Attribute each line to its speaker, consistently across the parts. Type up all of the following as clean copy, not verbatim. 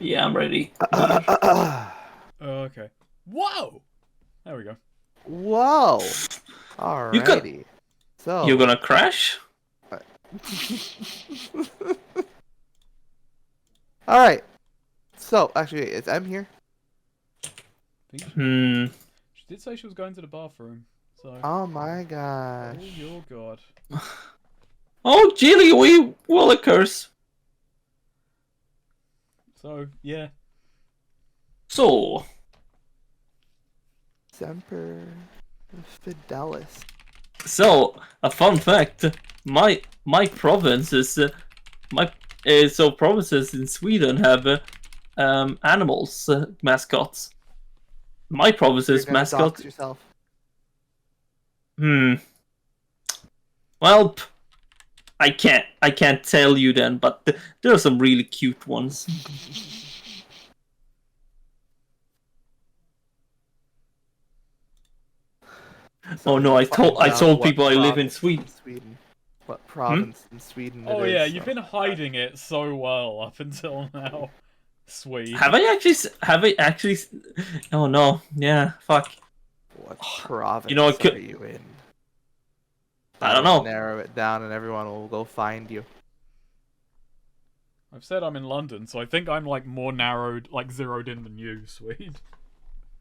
Speaker 1: Yeah, I'm ready.
Speaker 2: Okay. Whoa! There we go.
Speaker 3: Whoa!
Speaker 1: You got.
Speaker 3: Alrighty.
Speaker 1: You're
Speaker 3: So.
Speaker 1: gonna crash?
Speaker 3: Alright. So, actually, is M here?
Speaker 1: Hmm.
Speaker 2: She did say she was going to the bathroom, so.
Speaker 3: Oh my gosh.
Speaker 2: Oh your god.
Speaker 1: Oh, Jilly wee Willikers.
Speaker 2: So, yeah.
Speaker 1: So,
Speaker 3: Semper Fidelis.
Speaker 1: so a fun fact: my province is my so provinces in Sweden have animals mascots. My
Speaker 3: You're
Speaker 1: province's
Speaker 3: gonna
Speaker 1: mascot.
Speaker 3: dox yourself.
Speaker 1: Hmm. Well, I can't tell you then, but there are some really cute ones.
Speaker 3: So
Speaker 1: Oh
Speaker 3: we're
Speaker 1: no,
Speaker 3: gonna
Speaker 1: I
Speaker 3: find out
Speaker 1: told
Speaker 3: what
Speaker 1: people I live in
Speaker 3: province
Speaker 1: Sweden.
Speaker 3: in Sweden. What
Speaker 1: Hmm?
Speaker 3: province in Sweden
Speaker 2: Oh
Speaker 3: it
Speaker 2: yeah,
Speaker 3: is.
Speaker 2: you've
Speaker 3: So.
Speaker 2: been hiding it so well up until now. Sweet.
Speaker 1: Have I actually? Have I actually? Oh no, yeah, fuck.
Speaker 3: What
Speaker 1: You know, I
Speaker 3: province are
Speaker 1: could.
Speaker 3: you in?
Speaker 1: I
Speaker 3: That
Speaker 1: don't
Speaker 3: will
Speaker 1: know.
Speaker 3: narrow it down and everyone will go find you.
Speaker 2: I've said I'm in London, so I think I'm like more narrowed, like zeroed in than you, Sweet.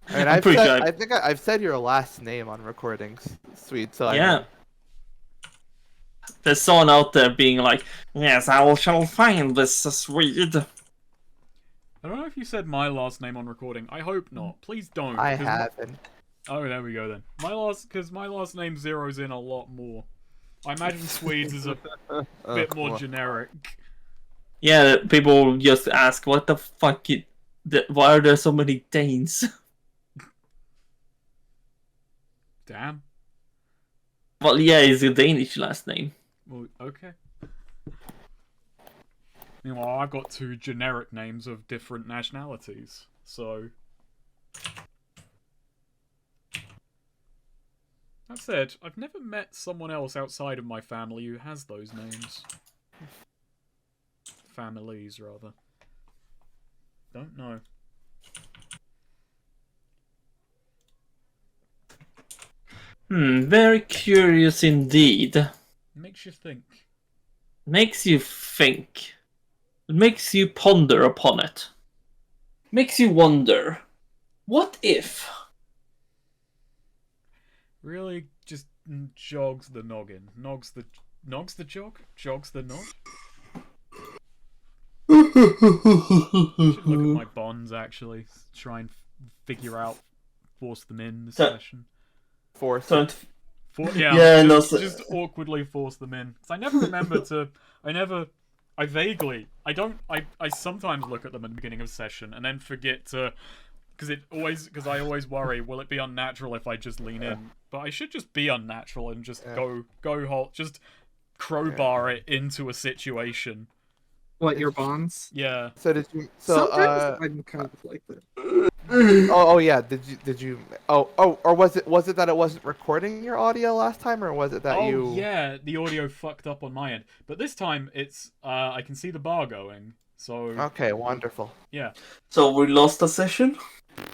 Speaker 3: I mean,
Speaker 1: I'm pretty sure.
Speaker 3: I think I've said your last name on recordings, sweet. So I
Speaker 1: Yeah,
Speaker 3: mean,
Speaker 1: there's someone out there being like, "Yes, shall find this Swede."
Speaker 2: I don't know if you said my last name on recording. I hope not. Please don't,
Speaker 3: I
Speaker 2: because
Speaker 3: haven't.
Speaker 2: oh, there we go then. Because my last name zeroes in a lot more. I imagine Swedes is a bit more
Speaker 3: Well,
Speaker 2: generic.
Speaker 1: Yeah, people just ask, "What the fuck? Why are there so many Danes?"
Speaker 2: Damn.
Speaker 1: Well, yeah, it's a Danish last name.
Speaker 2: Well, okay. Meanwhile, I've got two generic names of different nationalities, so. That said, I've never met someone else outside of my family who has those names. Families, rather. Don't know.
Speaker 1: Very curious indeed.
Speaker 2: Makes you think.
Speaker 1: Makes you think. It makes you ponder upon it. Makes you wonder, what if?
Speaker 2: Really just jogs the noggin. Nogs the jog? Jogs the nog? Should look at my bonds actually. Try and figure out force them in this session.
Speaker 3: force
Speaker 1: Don't.
Speaker 3: it.
Speaker 1: Yeah, no.
Speaker 2: Just awkwardly force them in. Because I never remember to. I vaguely. I don't. I sometimes look at them at the beginning of session and then forget to. Because I always worry, will it be unnatural if I just lean in? But I should just be unnatural and just go halt, just crowbar it into a situation.
Speaker 4: What, your bonds?
Speaker 2: Yeah.
Speaker 3: So did you? So
Speaker 4: Sometimes I'm kind of like that.
Speaker 3: oh yeah. Did you? Or was it that it wasn't recording your audio last time, or was it that you?
Speaker 2: Oh yeah, the audio fucked up on my end. But this time it's I can see the bar going. So
Speaker 3: Okay, wonderful.
Speaker 2: yeah.
Speaker 1: So we lost a session?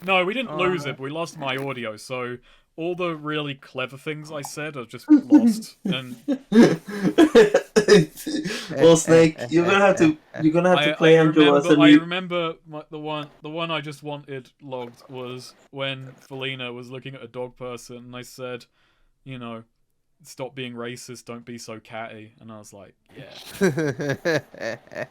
Speaker 2: No, we didn't lose it, but we lost my audio, so all the really clever things I said are just lost. And
Speaker 1: Well, Snake, you're gonna have to play Angelo as a
Speaker 2: I
Speaker 1: mute.
Speaker 2: remember the one I just wanted logged was when Felina was looking at a dog person, and I said, you know, stop being racist, don't be so catty, and I was like, yeah.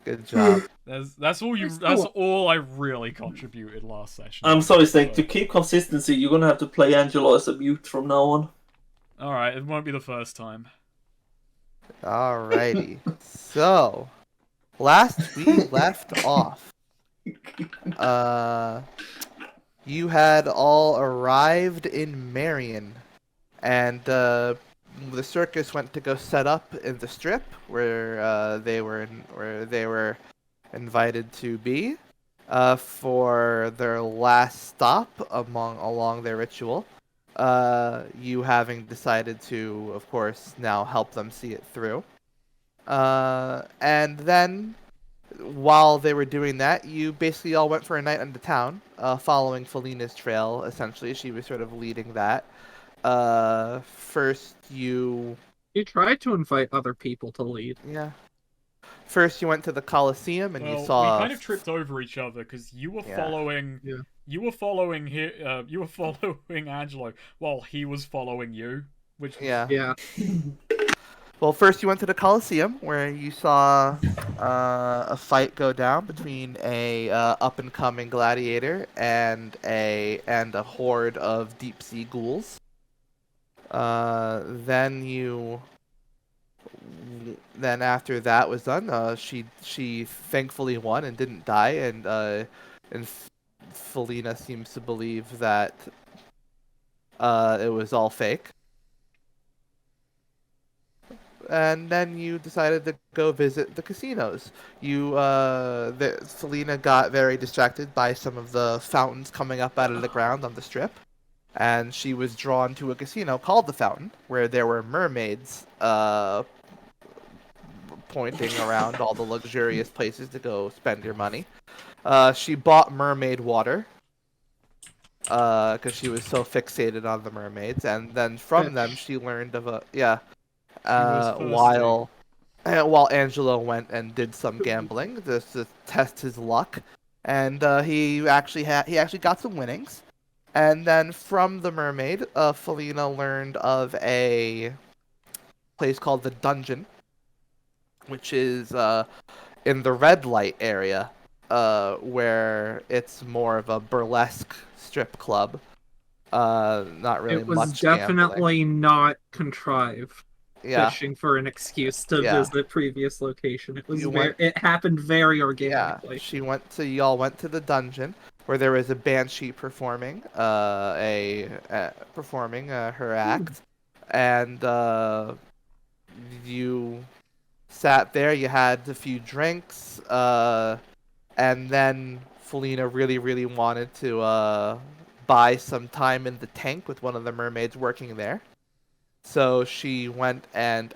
Speaker 3: Good job.
Speaker 2: That's all I really contributed last session.
Speaker 1: I'm sorry, Snake. To keep consistency, you're gonna have to play Angelo as a mute from now on.
Speaker 2: Alright, it won't be the first time.
Speaker 3: Alrighty. So, last we left off, you had all arrived in Marion, and the circus went to go set up in the strip where they were invited to be for their last stop along their ritual. You having decided to, of course, now help them see it through. And then while they were doing that, you basically all went for a night into town, following Felina's trail. Essentially, she was sort of leading that. First you,
Speaker 4: You tried to invite other people to lead.
Speaker 3: yeah. First you went to the Colosseum and you
Speaker 2: Well, we
Speaker 3: saw.
Speaker 2: kind of tripped over each other because you were
Speaker 3: Yeah.
Speaker 2: following.
Speaker 4: Yeah.
Speaker 2: You were following you were following Angelo while he was following you, which was...
Speaker 3: Yeah.
Speaker 4: Yeah.
Speaker 3: Well, first you went to the Colosseum where you saw a fight go down between a up and coming gladiator and a horde of deep sea ghouls. Then after that was done, she thankfully won and didn't die, and Felina seems to believe that it was all fake. And then you decided to go visit the casinos. Selena got very distracted by some of the fountains coming up out of the ground on the strip, and she was drawn to a casino called the Fountain, where there were mermaids, pointing around all the luxurious places to go spend your money. She bought mermaid water, because she was so fixated on the mermaids, and then from them she learned of a
Speaker 2: was thirsty.
Speaker 3: while Angelo went and did some gambling just to test his luck, and he actually got some winnings, and then from the mermaid, Felina learned of a place called the Dungeon, which is in the red light area, where it's more of a burlesque strip club. Not really
Speaker 4: It was
Speaker 3: much
Speaker 4: definitely
Speaker 3: gambling.
Speaker 4: not contrived.
Speaker 3: Yeah.
Speaker 4: Fishing for an excuse to
Speaker 3: Yeah.
Speaker 4: visit previous location. It was
Speaker 3: You went-
Speaker 4: it happened very
Speaker 3: Yeah,
Speaker 4: organically.
Speaker 3: y'all went to the dungeon where there was a banshee performing, performing her act, and you sat there. You had a few drinks, and then Felina really, really wanted to buy some time in the tank with one of the mermaids working there. So she went and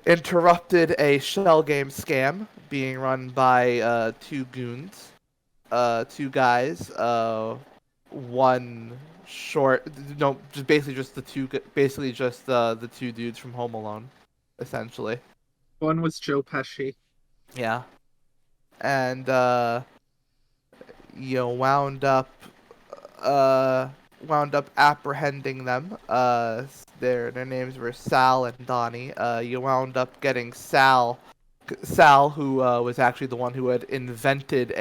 Speaker 3: interrupted a shell game scam being run by two goons, two guys, one short, no, just basically just the two dudes from Home Alone, essentially.
Speaker 4: One was Joe Pesci.
Speaker 3: Yeah, and you wound up apprehending them. Their names were Sal and Donnie. You wound up getting Sal, who was actually the one who had invented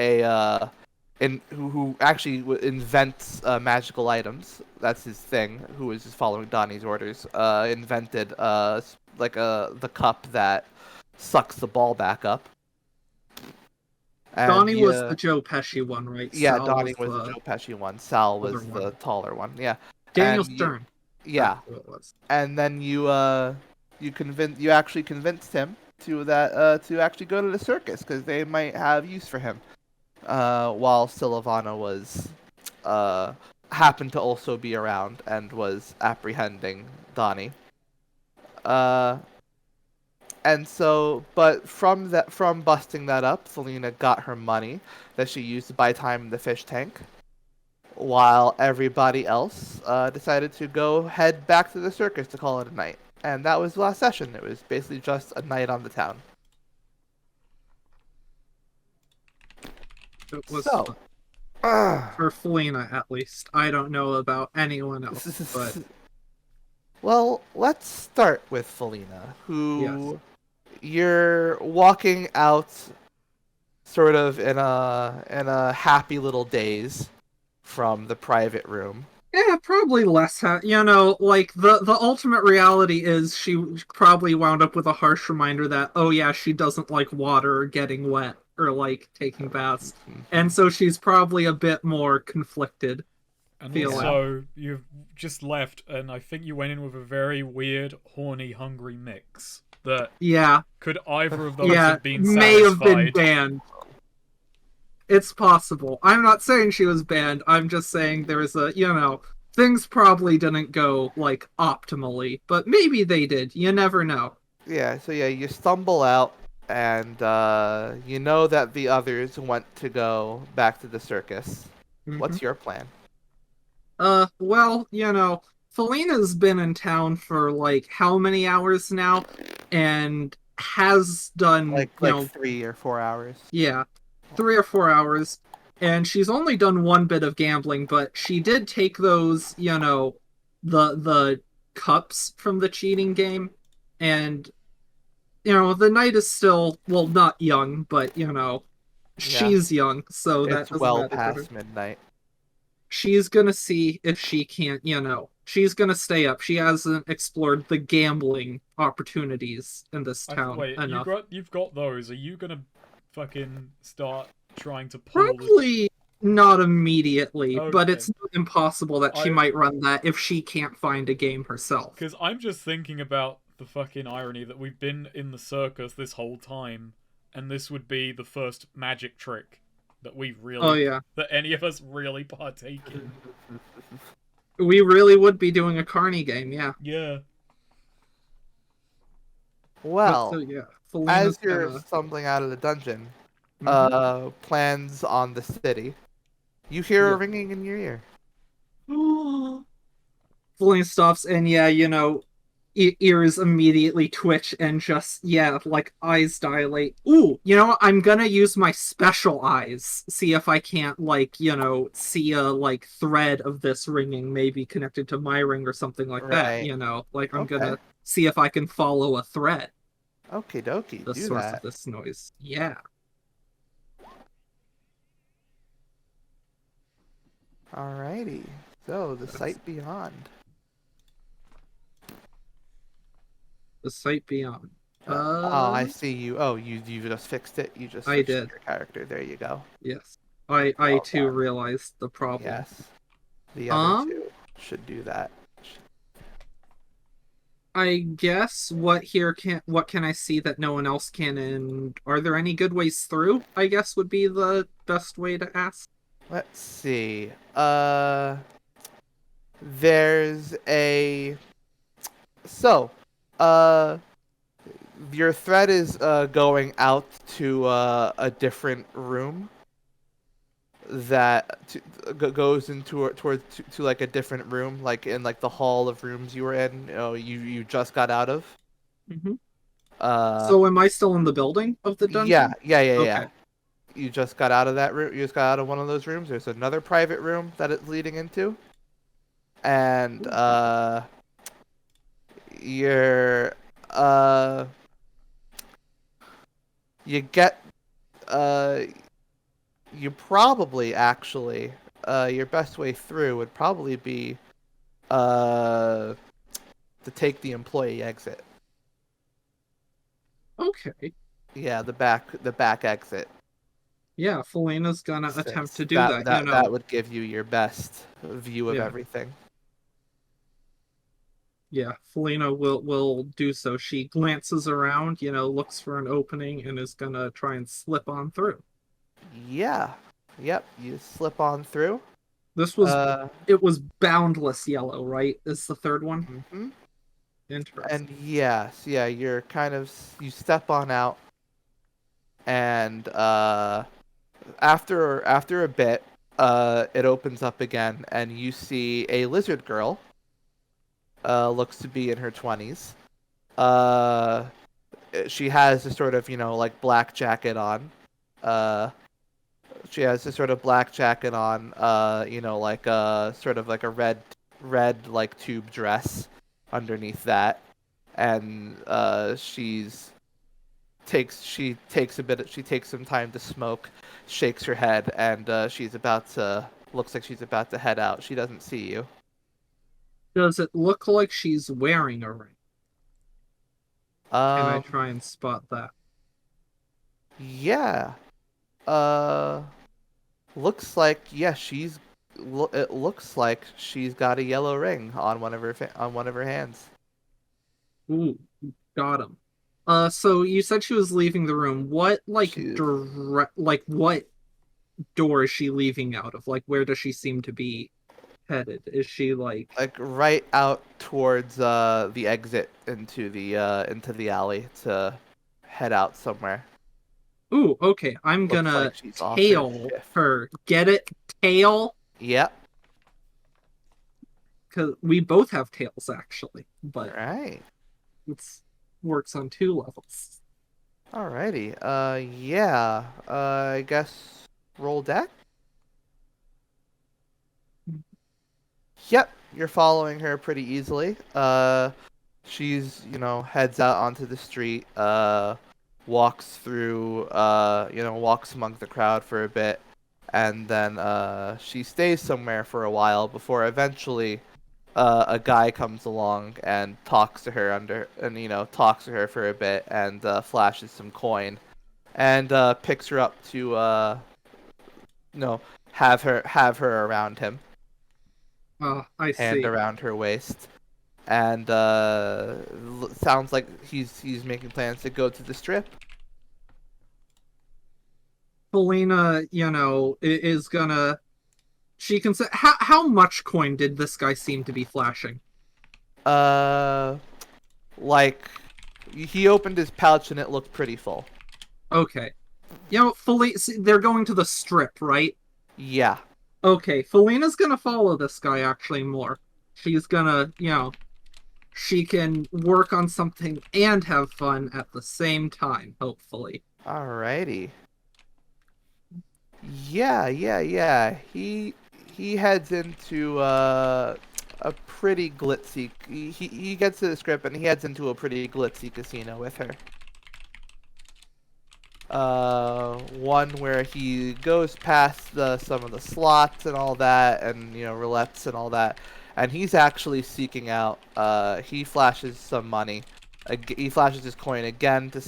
Speaker 3: who actually invents magical items. That's his thing. Who was just following Donnie's orders. Invented the cup that sucks the ball back up. And
Speaker 4: Donnie was the Joe Pesci one, right?
Speaker 3: Yeah,
Speaker 4: Sal
Speaker 3: Donnie was the
Speaker 4: the
Speaker 3: Joe Pesci one. Sal was
Speaker 4: other
Speaker 3: the
Speaker 4: one.
Speaker 3: taller one. Yeah.
Speaker 4: Daniel
Speaker 3: And
Speaker 4: Stern.
Speaker 3: Yeah.
Speaker 4: That's who it was.
Speaker 3: And then you actually convinced him to actually go to the circus because they might have use for him. While Silvana was happened to also be around and was apprehending Donnie. And so, but from busting that up, Selena got her money that she used to buy time in the fish tank, while everybody else decided to head back to the circus to call it a night. And that was the last session. It was basically just a night on the town.
Speaker 4: It was
Speaker 3: So,
Speaker 4: for Felina, at least. I don't know about anyone else, but
Speaker 3: well, let's start with Felina, who you're walking out sort of in a happy little daze from the private room.
Speaker 4: yeah, probably less. Like the ultimate reality is she probably wound up with a harsh reminder that, oh yeah, she doesn't like water or getting wet or like taking baths, and so she's probably a bit more conflicted.
Speaker 2: And
Speaker 4: feeling.
Speaker 2: also, you've just left, and I think you went in with a very weird, horny, hungry mix. That
Speaker 4: Yeah,
Speaker 2: could either of those
Speaker 4: yeah,
Speaker 2: have been
Speaker 4: may have been
Speaker 2: satisfied?
Speaker 4: banned. It's possible. I'm not saying she was banned. I'm just saying there was things probably didn't go like optimally, but maybe they did. You never know.
Speaker 3: Yeah, so yeah, you stumble out, and you know that the others went to go back to the circus.
Speaker 4: Mhm.
Speaker 3: What's your plan?
Speaker 4: Well, Felina's been in town for like how many hours now, and has done,
Speaker 3: Like 3 or 4 hours.
Speaker 4: yeah, 3 or 4 hours, and she's only done one bit of gambling, but she did take those, the cups from the cheating game, and the night is still, well, not young, but
Speaker 3: Yeah,
Speaker 4: she's young, so that
Speaker 3: it's
Speaker 4: doesn't
Speaker 3: well
Speaker 4: matter for her.
Speaker 3: past midnight.
Speaker 4: She's gonna see if she can't, she's gonna stay up. She hasn't explored the gambling opportunities in this town
Speaker 2: Wait,
Speaker 4: enough.
Speaker 2: you've got those. Are you gonna fucking start trying to pull the?
Speaker 4: Probably not immediately, but
Speaker 2: Okay.
Speaker 4: it's not impossible that she
Speaker 2: I
Speaker 4: might run that if she can't find a game herself.
Speaker 2: Because I'm just thinking about the fucking irony that we've been in the circus this whole time, and this would be the first magic trick that
Speaker 4: Oh yeah.
Speaker 2: that any of us really partake in.
Speaker 4: We really would be doing a Carney game, yeah.
Speaker 2: Yeah.
Speaker 4: But so
Speaker 3: Well,
Speaker 4: yeah,
Speaker 3: as
Speaker 4: Felina's
Speaker 3: you're
Speaker 4: gonna.
Speaker 3: stumbling out of the dungeon,
Speaker 4: Mhm.
Speaker 3: plans on the city. You hear a
Speaker 4: Yeah.
Speaker 3: ringing in your ear.
Speaker 4: Felina stops, and yeah, ears immediately twitch and just, yeah, like eyes dilate. Ooh, I'm gonna use my special eyes, see if I can't, like, see a like thread of this ringing maybe connected to my ring or something like that.
Speaker 3: Right.
Speaker 4: Like, I'm
Speaker 3: Okay.
Speaker 4: gonna see if I can follow a thread,
Speaker 3: Okie dokie.
Speaker 4: the
Speaker 3: Do
Speaker 4: source of
Speaker 3: that.
Speaker 4: this noise. Yeah.
Speaker 3: Alrighty. So the
Speaker 4: That's
Speaker 3: sight beyond.
Speaker 4: the sight beyond.
Speaker 3: Oh, I see you. Oh, you just fixed it. You just
Speaker 4: I
Speaker 3: switched
Speaker 4: did.
Speaker 3: your character. There you go.
Speaker 4: Yes. I
Speaker 3: Well
Speaker 4: too
Speaker 3: done.
Speaker 4: realized the problem.
Speaker 3: Yes. The other
Speaker 4: Um,
Speaker 3: two should do that.
Speaker 4: I guess what can I see that no one else can, and are there any good ways through? I guess would be the best way to ask.
Speaker 3: Let's see. There's a. So, uh, your thread is going out to a different room that goes into towards to like a different room, like in like the hall of rooms you were in. You just got out of.
Speaker 4: Hmm.
Speaker 3: Uh,
Speaker 4: So am I still in the building of the
Speaker 3: yeah,
Speaker 4: dungeon?
Speaker 3: yeah, yeah, yeah.
Speaker 4: Okay.
Speaker 3: You just got out of that room. You just got out of one of those rooms. There's another private room that it's leading into, and you're uh, you get uh, you probably actually your best way through would probably be uh to take the employee exit.
Speaker 4: Okay.
Speaker 3: Yeah, the back exit.
Speaker 4: Yeah, Felina's gonna attempt
Speaker 3: Since
Speaker 4: to do that,
Speaker 3: that would give you your best view of
Speaker 4: Yeah.
Speaker 3: everything.
Speaker 4: Yeah, Felina will do so. She glances around, looks for an opening and is gonna try and slip on through.
Speaker 3: Yeah. Yep, you slip on through.
Speaker 4: This was
Speaker 3: Uh,
Speaker 4: it was boundless yellow, right? Is the third one?
Speaker 3: mhm. And
Speaker 4: Interesting.
Speaker 3: yes, yeah, you're kind of you step on out, and after a bit, it opens up again, and you see a lizard girl. Looks to be in her 20s. Uh, she has a sort of like black jacket on. Uh, she has this sort of black jacket on. Like a sort of like a red like tube dress underneath that, and she takes some time to smoke, shakes her head, and looks like she's about to head out. She doesn't see you.
Speaker 4: Does it look like she's wearing a ring? Can I
Speaker 3: Um,
Speaker 4: try and spot that?
Speaker 3: yeah. Uh, looks like it looks like she's got a yellow ring on on one of her hands.
Speaker 4: Ooh, got him. So you said she was leaving the room. What, like,
Speaker 3: She's
Speaker 4: what door is she leaving out of? Like, where does she seem to be? headed? Is she like?
Speaker 3: Like right out towards the exit into the alley to head out somewhere.
Speaker 4: Ooh, okay. I'm
Speaker 3: Looks
Speaker 4: gonna
Speaker 3: like she's off her
Speaker 4: tail
Speaker 3: shift.
Speaker 4: her. Get it? Tail?
Speaker 3: Yep.
Speaker 4: Because we both have tails actually, but
Speaker 3: Alright.
Speaker 4: it's works on 2 levels.
Speaker 3: Alrighty. Yeah. I guess roll deck? Yep, you're following her pretty easily. She's, heads out onto the street, walks through, walks among the crowd for a bit, and then she stays somewhere for a while before eventually a guy comes along and talks to her talks to her for a bit and flashes some coin and picks her up to you know have her around him,
Speaker 4: I
Speaker 3: hand
Speaker 4: see.
Speaker 3: around her waist, and sounds like he's making plans to go to the strip.
Speaker 4: Felina, is gonna. She can say how much coin did this guy seem to be flashing?
Speaker 3: Uh, like he opened his pouch and it looked pretty full.
Speaker 4: Okay. They're going to the strip, right?
Speaker 3: Yeah.
Speaker 4: Okay, Felina's gonna follow this guy actually more. She's gonna, she can work on something and have fun at the same time, hopefully.
Speaker 3: Alrighty. Yeah. He heads into a pretty glitzy. He gets to the script and he heads into a pretty glitzy casino with her. One where he goes past some of the slots and all that, and roulettes and all that, and he's actually seeking out. He flashes some money. He flashes his coin again to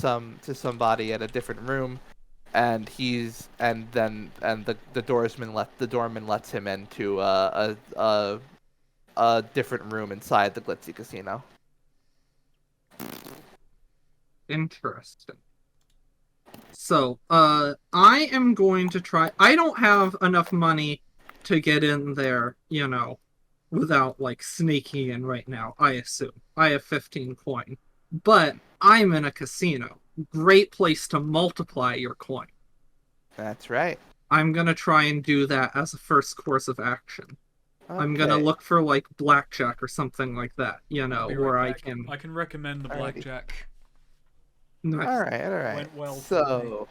Speaker 3: somebody at a different room, and the doorman lets him into a different room inside the glitzy casino.
Speaker 4: Interesting. So, I am going to try. I don't have enough money to get in there, without like sneaking in right now, I assume. I have 15 coin. But I'm in a casino. Great place to multiply your coin.
Speaker 3: That's right.
Speaker 4: I'm gonna try and do that as a first course of action. I'm gonna
Speaker 3: Okay.
Speaker 4: look for like blackjack or something like that,
Speaker 2: I'll be
Speaker 4: where
Speaker 2: right
Speaker 4: I
Speaker 2: back.
Speaker 4: can.
Speaker 2: I can recommend the
Speaker 3: Alrighty.
Speaker 2: blackjack.
Speaker 4: Nice.
Speaker 3: All right.
Speaker 2: Went well for me.
Speaker 3: So,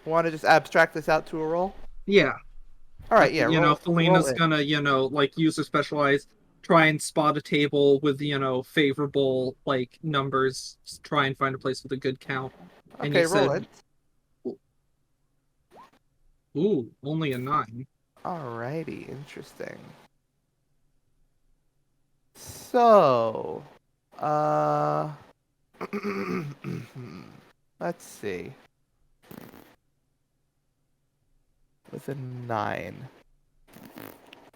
Speaker 3: want to just abstract this out to a roll?
Speaker 4: Yeah.
Speaker 3: All right, yeah. Roll
Speaker 4: Felina's
Speaker 3: it.
Speaker 4: gonna, like use her specialized, try and spot a table with, favorable like numbers, try and find a place with a good count. And
Speaker 3: Okay,
Speaker 4: you
Speaker 3: roll
Speaker 4: said,
Speaker 3: it.
Speaker 4: ooh, only a 9.
Speaker 3: Alrighty, interesting. So, let's see. With a 9.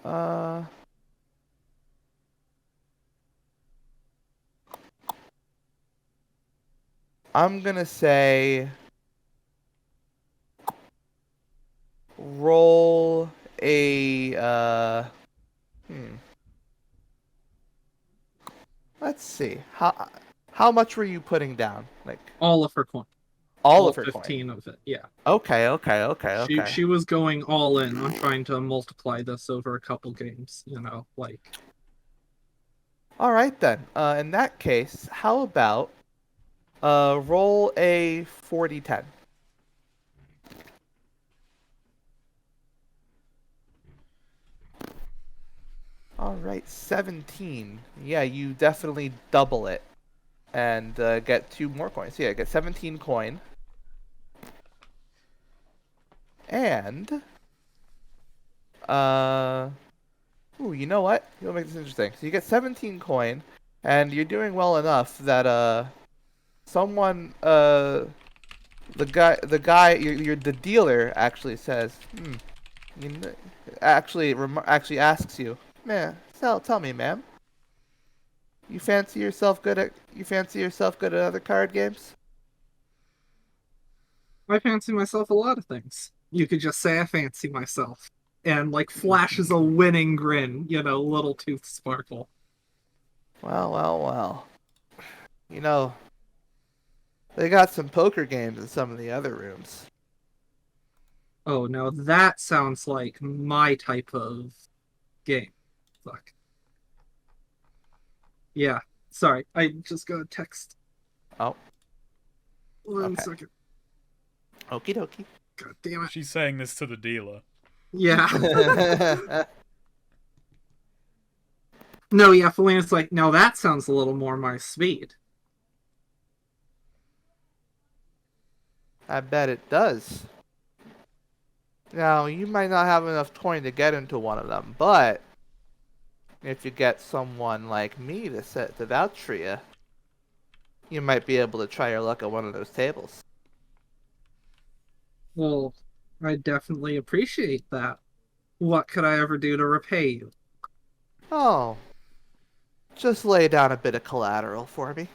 Speaker 3: Uh, I'm gonna say roll a let's see. How much were you putting down? Like
Speaker 4: All of her coin.
Speaker 3: all of her coin.
Speaker 4: 15 of it, yeah.
Speaker 3: Okay.
Speaker 4: She was going all in on trying to multiply this over a couple games, like.
Speaker 3: All right then. In that case, how about roll a 40-10. All right, 17. Yeah, you definitely double it and get 2 more coins. Yeah, get 17 coin. And ooh, you know what? You'll make this interesting. So you get 17 coin, and you're doing well enough that someone the the dealer actually says, actually asks you, man, tell me, ma'am, you fancy yourself good at other card games?
Speaker 4: I fancy myself a lot of things. You could just say I fancy myself. and like flashes a winning grin, little tooth sparkle.
Speaker 3: Well, well, well. You know, they got some poker games in some of the other rooms.
Speaker 4: Oh, now that sounds like my type of game. Fuck. Yeah, sorry, I just got a text.
Speaker 3: Oh,
Speaker 4: One
Speaker 3: okay.
Speaker 4: second.
Speaker 3: Okie dokie.
Speaker 4: God damn it.
Speaker 2: She's saying this to the dealer.
Speaker 4: Yeah. No, yeah, Felina's like, no, that sounds a little more my speed.
Speaker 3: I bet it does. Now, you might not have enough coin to get into one of them, but if you get someone like me to vouch for you, you might be able to try your luck at one of those tables.
Speaker 4: Well, I definitely appreciate that. What could I ever do to repay you?
Speaker 3: Oh, just lay down a bit of collateral for me.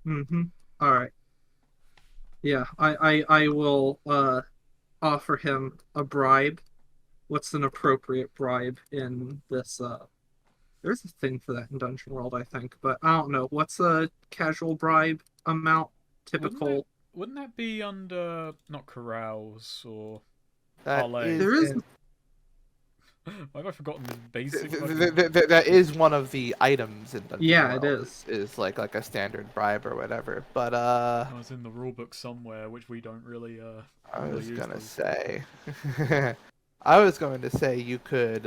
Speaker 4: Mm-hmm. All right. Yeah, I will offer him a bribe. What's an appropriate bribe in this there's a thing for that in Dungeon World, I think, but I don't know. What's a casual bribe amount? Typical.
Speaker 2: Wouldn't that be under not carouse or
Speaker 3: That
Speaker 2: parlay?
Speaker 3: is
Speaker 4: There is
Speaker 3: in-
Speaker 2: Why have I forgotten this basic?
Speaker 3: that is one of the items in Dungeon
Speaker 4: Yeah,
Speaker 3: World.
Speaker 4: it is.
Speaker 3: Is like a standard bribe or whatever. But
Speaker 2: I was in the rulebook somewhere, which we don't really
Speaker 3: I
Speaker 2: really
Speaker 3: was
Speaker 2: use
Speaker 3: gonna
Speaker 2: those.
Speaker 3: say, I was going to say you could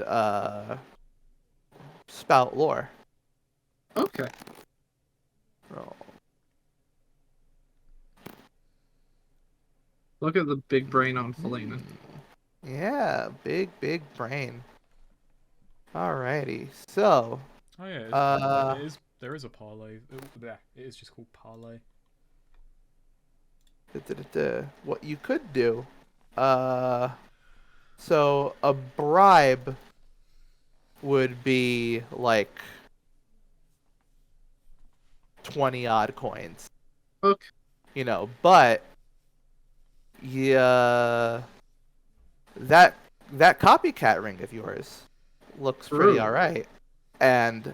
Speaker 3: spout lore.
Speaker 4: Okay.
Speaker 3: Oh.
Speaker 4: Look at the big brain on Felina.
Speaker 3: Yeah, big brain. Alrighty, so
Speaker 2: Oh yeah, there is a parlay. Yeah, it is just called parlay.
Speaker 3: what you could do, so a bribe would be like 20 odd coins,
Speaker 4: Okay.
Speaker 3: but yeah, that copycat ring of yours looks pretty
Speaker 4: True.
Speaker 3: alright, and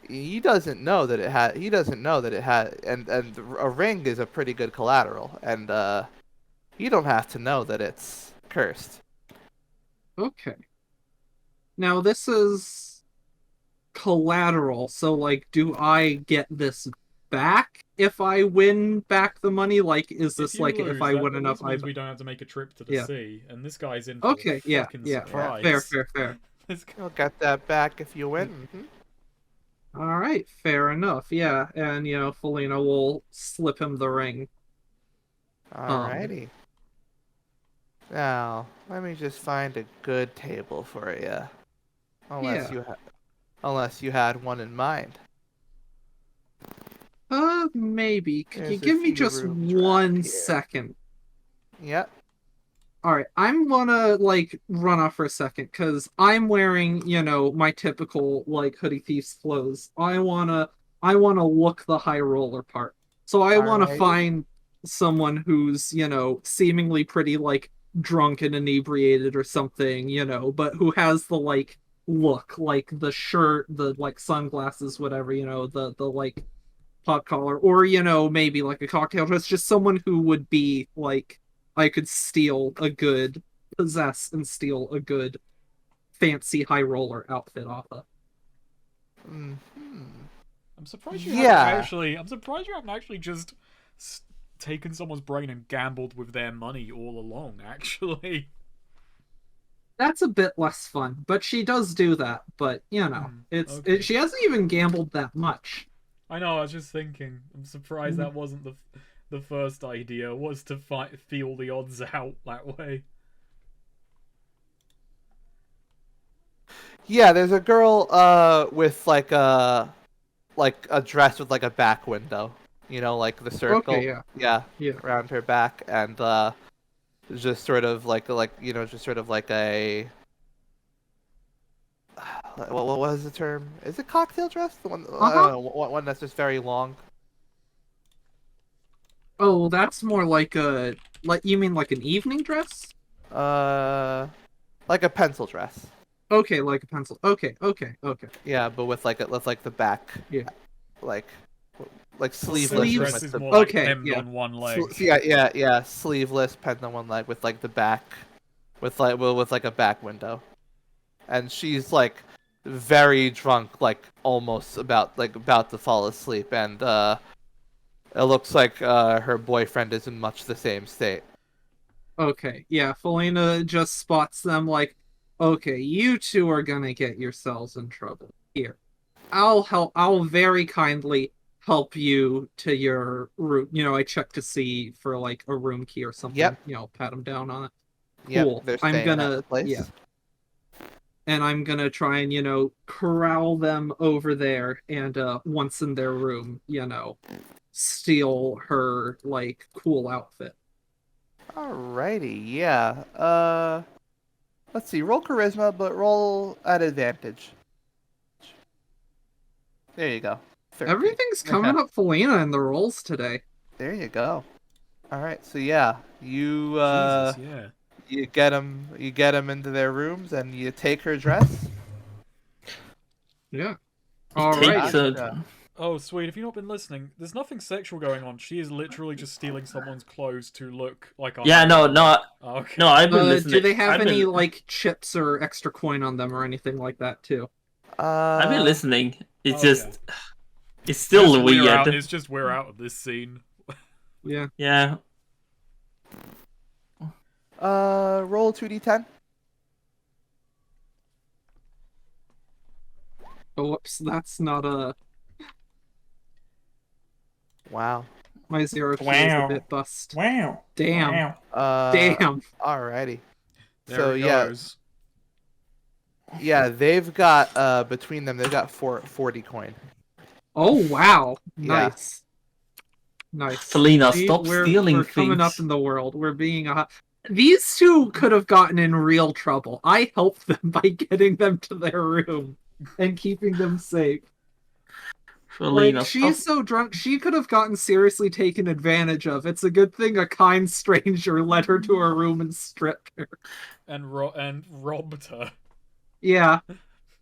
Speaker 3: he doesn't know that it had. He doesn't know that it had, and a ring is a pretty good collateral, and you don't have to know that it's cursed.
Speaker 4: Okay. Now this is collateral, so like, do I get this back if I win back the money? Like, is
Speaker 2: If
Speaker 4: this
Speaker 2: you
Speaker 4: like
Speaker 2: lose,
Speaker 4: if I
Speaker 2: that
Speaker 4: win
Speaker 2: at
Speaker 4: enough?
Speaker 2: least means we don't have to make a trip to the
Speaker 4: Yeah.
Speaker 2: sea, and this guy's in for
Speaker 4: Okay,
Speaker 2: a
Speaker 4: yeah,
Speaker 2: fucking
Speaker 4: yeah.
Speaker 2: surprise.
Speaker 4: Fair.
Speaker 2: This guy-
Speaker 3: You'll get that back if you win.
Speaker 4: All right, fair enough. Yeah, and Felina will slip him the ring.
Speaker 3: Alrighty. Now let me just find a good table for you, unless
Speaker 4: Yeah.
Speaker 3: you had one in mind.
Speaker 4: Maybe. Could you
Speaker 3: There's a
Speaker 4: give me
Speaker 3: few
Speaker 4: just
Speaker 3: rooms around
Speaker 4: 1 second?
Speaker 3: Yep.
Speaker 4: All right, I'm gonna like run off for a second because I'm wearing, my typical like hoodie thief's clothes. I wanna look the high roller part. So I wanna
Speaker 3: Alrighty.
Speaker 4: find someone who's, seemingly pretty like drunk and inebriated or something, but who has the like look, like the shirt, the like sunglasses, whatever, the like pot collar, or maybe like a cocktail dress, just someone who would be like I could possess and steal a good fancy high roller outfit off of.
Speaker 3: Hmm.
Speaker 2: I'm surprised you
Speaker 3: Yeah.
Speaker 2: haven't actually. I'm surprised you haven't actually just taken someone's brain and gambled with their money all along. Actually,
Speaker 4: That's a bit less fun, but she does do that. But
Speaker 2: okay.
Speaker 4: she hasn't even gambled that much.
Speaker 2: I know. I was just thinking. I'm surprised
Speaker 4: Mm.
Speaker 2: that wasn't the first idea. Was to feel the odds out that way.
Speaker 3: Yeah, there's a girl with like a dress with like a back window. Like the circle.
Speaker 4: Okay, yeah.
Speaker 3: Yeah.
Speaker 4: Yeah.
Speaker 3: Around her back, and just sort of just sort of like a what was the term? Is it cocktail dress? The one I don't know, one that's just very long.
Speaker 4: Oh, that's more like you mean like an evening dress?
Speaker 3: Uh, like a pencil dress.
Speaker 4: Okay, like a pencil. Okay.
Speaker 3: Yeah, but with the back,
Speaker 4: Yeah.
Speaker 3: like like
Speaker 2: So
Speaker 3: sleeveless.
Speaker 2: the
Speaker 3: and
Speaker 2: dress
Speaker 3: with
Speaker 2: is
Speaker 3: the,
Speaker 2: more like
Speaker 4: Okay,
Speaker 2: hemmed
Speaker 4: yeah.
Speaker 2: on one leg.
Speaker 3: yeah, sleeveless, penned on one leg with like the back, with like a back window, and she's like very drunk, like almost about to fall asleep, and it looks like her boyfriend is in much the same state.
Speaker 4: Okay, yeah. Felina just spots them like, okay, you two are gonna get yourselves in trouble. Here, I'll help. I'll very kindly help you to your room. I check to see for like a room key or something.
Speaker 3: Yep.
Speaker 4: Pat him down on it.
Speaker 3: Yep,
Speaker 4: Cool.
Speaker 3: they're
Speaker 4: I'm
Speaker 3: staying at the
Speaker 4: gonna,
Speaker 3: place.
Speaker 4: yeah. And I'm gonna try and, corral them over there and once in their room, steal her like cool outfit.
Speaker 3: Alrighty, yeah. Let's see. Roll charisma, but roll at advantage. There you go. 13.
Speaker 4: Everything's coming up Felina in the rolls today.
Speaker 3: There you go. All right, so yeah, you
Speaker 2: Jesus, yeah.
Speaker 3: you get them into their rooms, and you take her dress.
Speaker 4: Yeah.
Speaker 1: He
Speaker 4: All right.
Speaker 1: takes it.
Speaker 3: Gotcha.
Speaker 2: Oh, sweet. If you've not been listening, there's nothing sexual going on. She is literally just stealing someone's clothes to look like a...
Speaker 1: Yeah, no.
Speaker 2: Oh, okay.
Speaker 1: No, I've been listening.
Speaker 4: Do they have
Speaker 1: I've
Speaker 4: any
Speaker 1: been,
Speaker 4: like chips or extra coin on them or anything like that too?
Speaker 1: I've been listening. It's
Speaker 2: Oh,
Speaker 1: just, it's still weird.
Speaker 2: It's just we're out of this scene.
Speaker 4: Yeah.
Speaker 1: Yeah.
Speaker 3: Roll 2d10.
Speaker 4: Oh, whoops, that's not a...
Speaker 3: Wow.
Speaker 4: My 0 key is a bit bust.
Speaker 1: Wow.
Speaker 4: Damn.
Speaker 1: Wow.
Speaker 4: Damn.
Speaker 3: Alrighty.
Speaker 2: There
Speaker 3: So
Speaker 2: it
Speaker 3: yeah,
Speaker 2: goes.
Speaker 3: yeah, they've got between them, they've got 40 coin.
Speaker 4: Oh, wow.
Speaker 3: Yeah.
Speaker 4: Nice. Nice.
Speaker 1: Felina,
Speaker 4: See,
Speaker 1: stop stealing
Speaker 4: we're coming
Speaker 1: things.
Speaker 4: up in the world. We're being a... These two could have gotten in real trouble. I helped them by getting them to their room and keeping them safe.
Speaker 1: Felina,
Speaker 4: Like, she's so drunk, she could have gotten seriously taken advantage of. It's a good thing a kind stranger led her to her room and stripped her.
Speaker 2: And robbed her.
Speaker 4: Yeah.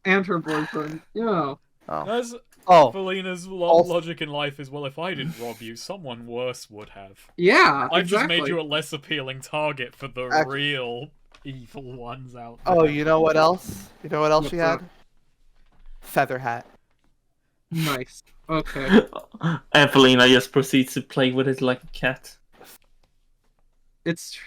Speaker 4: And her boyfriend. Yeah.
Speaker 3: Oh.
Speaker 2: As
Speaker 3: Oh.
Speaker 2: Felina's
Speaker 3: Also-
Speaker 2: logic in life is, well, if I didn't rob you, someone worse would have.
Speaker 4: Yeah,
Speaker 2: I've
Speaker 4: exactly.
Speaker 2: just made you a less appealing target for the real evil ones out there.
Speaker 3: Oh, you know what else? You know what else
Speaker 4: What's
Speaker 3: she had?
Speaker 4: that?
Speaker 3: Feather hat.
Speaker 4: Nice. Okay.
Speaker 1: And Felina just proceeds to play with it like a cat.
Speaker 4: It's...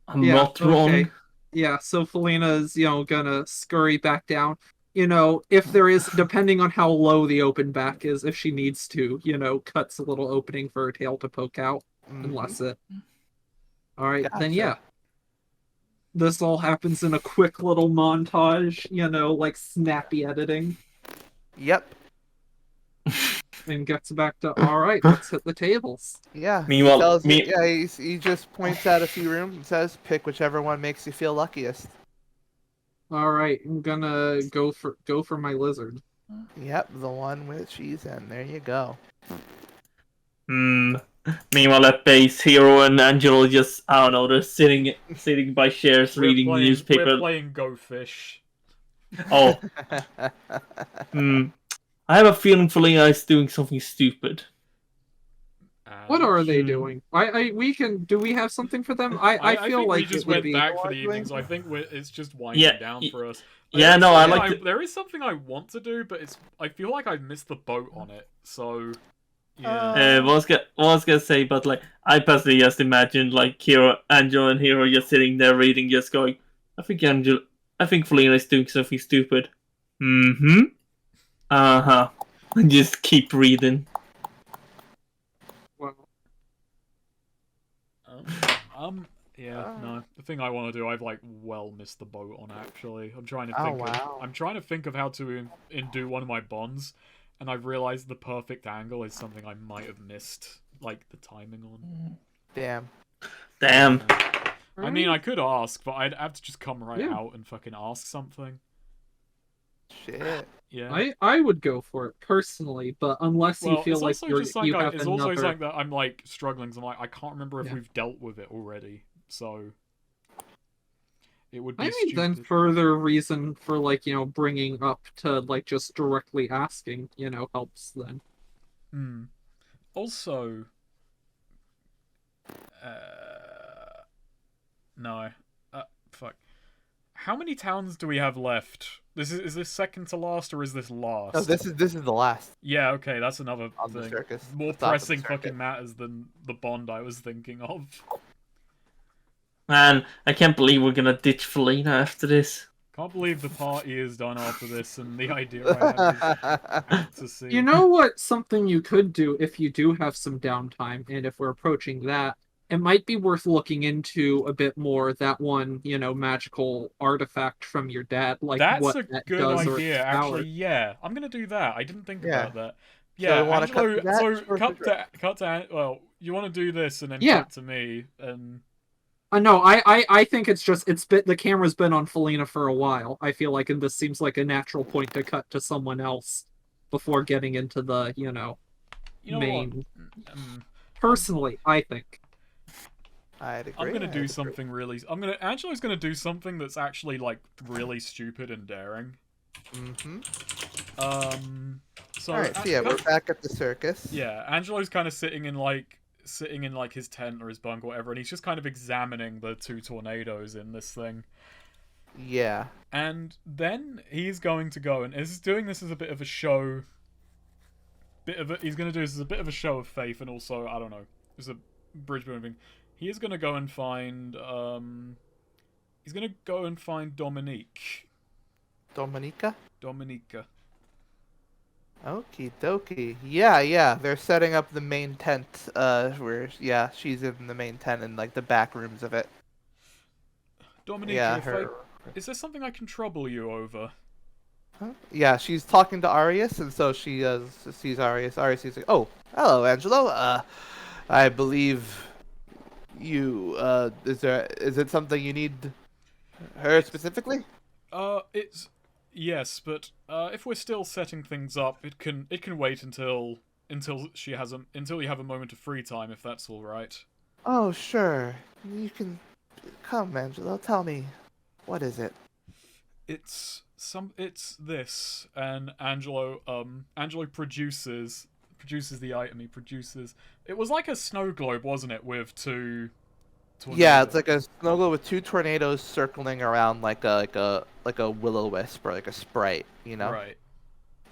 Speaker 1: I'm
Speaker 4: Yeah,
Speaker 1: not wrong.
Speaker 4: okay. Yeah, so Felina's, gonna scurry back down. If there is, depending on how low the open back is, if she needs to, cuts a little opening for her tail to poke out, unless it... Alright, then
Speaker 3: Gotcha.
Speaker 4: yeah. This all happens in a quick little montage, like snappy editing,
Speaker 3: Yep.
Speaker 4: and gets back to, alright, let's hit the tables.
Speaker 3: Yeah.
Speaker 1: Meanwhile-
Speaker 3: He just points out a few rooms and says, "Pick whichever one makes you feel luckiest."
Speaker 4: Alright, I'm gonna go for my lizard.
Speaker 3: Yep, the one with she's in. There you go.
Speaker 1: Meanwhile, at base, Hero and Angelo just, I don't know, they're sitting by chairs reading newspaper.
Speaker 2: We're playing Go Fish.
Speaker 1: Oh. I have a feeling Felina is doing something stupid.
Speaker 4: What are they doing? Do we have something for them? I feel
Speaker 2: think
Speaker 4: like
Speaker 2: we just
Speaker 4: it would
Speaker 2: went
Speaker 4: be...
Speaker 2: back for the
Speaker 3: doing-
Speaker 2: evening, so I think it's just winding down for us. But
Speaker 1: Yeah,
Speaker 2: there is
Speaker 1: no, I
Speaker 2: something
Speaker 1: like to...
Speaker 2: there is something I want to do, but I feel like I missed the boat on it. So yeah.
Speaker 1: what I was gonna say, but like, I personally just imagined like Angelo and Hero just sitting there reading, just going, I think Felina is doing something stupid. Uh-huh. And just keep reading.
Speaker 4: Well,
Speaker 2: No. The thing I want to do, I've like well missed the boat on actually. I'm trying to
Speaker 3: Oh,
Speaker 2: think.
Speaker 3: wow.
Speaker 2: I'm trying to think of how to do one of my bonds, and I've realized the perfect angle is something I might have missed, like the timing on.
Speaker 3: Damn.
Speaker 1: Damn.
Speaker 2: I mean, I could ask, but I'd have to just come right
Speaker 4: Yeah.
Speaker 2: out and fucking ask something.
Speaker 3: Shit.
Speaker 2: Yeah.
Speaker 4: I would go for it personally, but unless you feel
Speaker 2: it's
Speaker 4: like
Speaker 2: also
Speaker 4: you
Speaker 2: just
Speaker 4: have
Speaker 2: it's also
Speaker 4: another...
Speaker 2: something that I'm like struggling. 'Cause I'm like, I can't remember if
Speaker 4: Yeah.
Speaker 2: we've dealt with it already. So It would
Speaker 4: I
Speaker 2: be
Speaker 4: think then
Speaker 2: stupid.
Speaker 4: further reason for like, bringing up to like just directly asking, helps then.
Speaker 2: Hmm. Also, uh, no. Fuck. How many towns do we have left? Is this second to last or is this last?
Speaker 3: No, this is the last
Speaker 2: Yeah, okay, that's another
Speaker 3: on the
Speaker 2: thing.
Speaker 3: circus.
Speaker 2: More
Speaker 3: the top of the
Speaker 2: pressing fucking
Speaker 3: circuit.
Speaker 2: matters than the Bond I was thinking of.
Speaker 1: Man, I can't believe we're gonna ditch Felina after this.
Speaker 2: Can't believe the party is done after this, and the idea I had was out to sea.
Speaker 4: You know what? Something you could do if you do have some downtime, and if we're approaching that, it might be worth looking into a bit more that one, magical artifact from your dad, like
Speaker 2: That's
Speaker 4: what
Speaker 2: a
Speaker 4: that
Speaker 2: good
Speaker 4: does or its
Speaker 2: idea, actually.
Speaker 4: power.
Speaker 2: Yeah, I'm gonna do that. I didn't think
Speaker 3: Yeah.
Speaker 2: about that.
Speaker 3: So
Speaker 2: Yeah,
Speaker 3: you wanna cut
Speaker 2: Angelo.
Speaker 3: to that?
Speaker 2: So
Speaker 3: Sure,
Speaker 2: cut
Speaker 3: sure.
Speaker 2: to. Well, you want to do this and then
Speaker 4: Yeah.
Speaker 2: cut to me, and
Speaker 4: No, I think the camera's been on Felina for a while. I feel like, and this seems like a natural point to cut to someone else before getting into the,
Speaker 2: you know what?
Speaker 4: main.
Speaker 2: Um,
Speaker 4: Personally, I think.
Speaker 3: I'd agree.
Speaker 2: I'm gonna
Speaker 3: I'd
Speaker 2: do
Speaker 3: agree.
Speaker 2: something really. Angelo's gonna do something that's actually like really stupid and daring.
Speaker 3: Mm-hmm.
Speaker 2: So
Speaker 3: All right. So yeah, we're back at the circus.
Speaker 2: yeah, Angelo's kind of sitting in like his tent or his bunk or whatever, and he's just kind of examining the two tornadoes in this thing.
Speaker 3: Yeah.
Speaker 2: And then he's going to go and is doing this as a bit of a show. He's going to do this as a bit of a show of faith, and also I don't know, there's a bridge building. He is going to go and find. He's going to go and find Dominique.
Speaker 3: Dominica.
Speaker 2: Dominica.
Speaker 3: Okie dokie. Yeah. They're setting up the main tent. Where she's in the main tent in like the back rooms of it.
Speaker 2: Dominica,
Speaker 3: Yeah,
Speaker 2: is there something I can trouble you over?
Speaker 3: Huh? Yeah, she's talking to Arius, and so she sees Arius. Arius is like, "Oh, hello, Angelo. I believe you. Is it something you need her specifically?"
Speaker 2: It's yes, but if we're still setting things up, it can wait until until you have a moment of free time, if that's all right.
Speaker 3: Oh, sure. You can come, Angelo. Tell me, what is it?
Speaker 2: It's this, and Angelo produces the item. It was like a snow globe, wasn't it, with two tornadoes?
Speaker 3: Yeah, it's like a snow globe with two tornadoes circling around like a will-o-wisp or like a sprite,
Speaker 2: Right.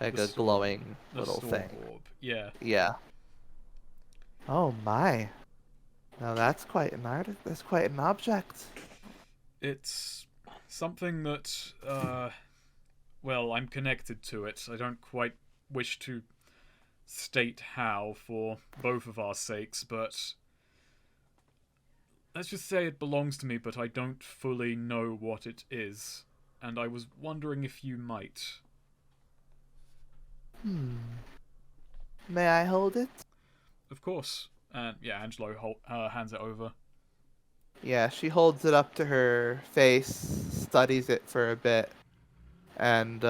Speaker 3: like
Speaker 2: The
Speaker 3: a
Speaker 2: storm-
Speaker 3: glowing
Speaker 2: The
Speaker 3: little
Speaker 2: storm
Speaker 3: thing.
Speaker 2: orb. Yeah.
Speaker 3: Yeah. Oh my. Now that's quite an object.
Speaker 2: It's something that well, I'm connected to it. I don't quite wish to state how for both of our sakes, but let's just say it belongs to me, but I don't fully know what it is, and I was wondering if you might.
Speaker 3: May I hold it?
Speaker 2: Of course. And yeah, Angelo hands it over.
Speaker 3: Yeah, she holds it up to her face, studies it for a bit, and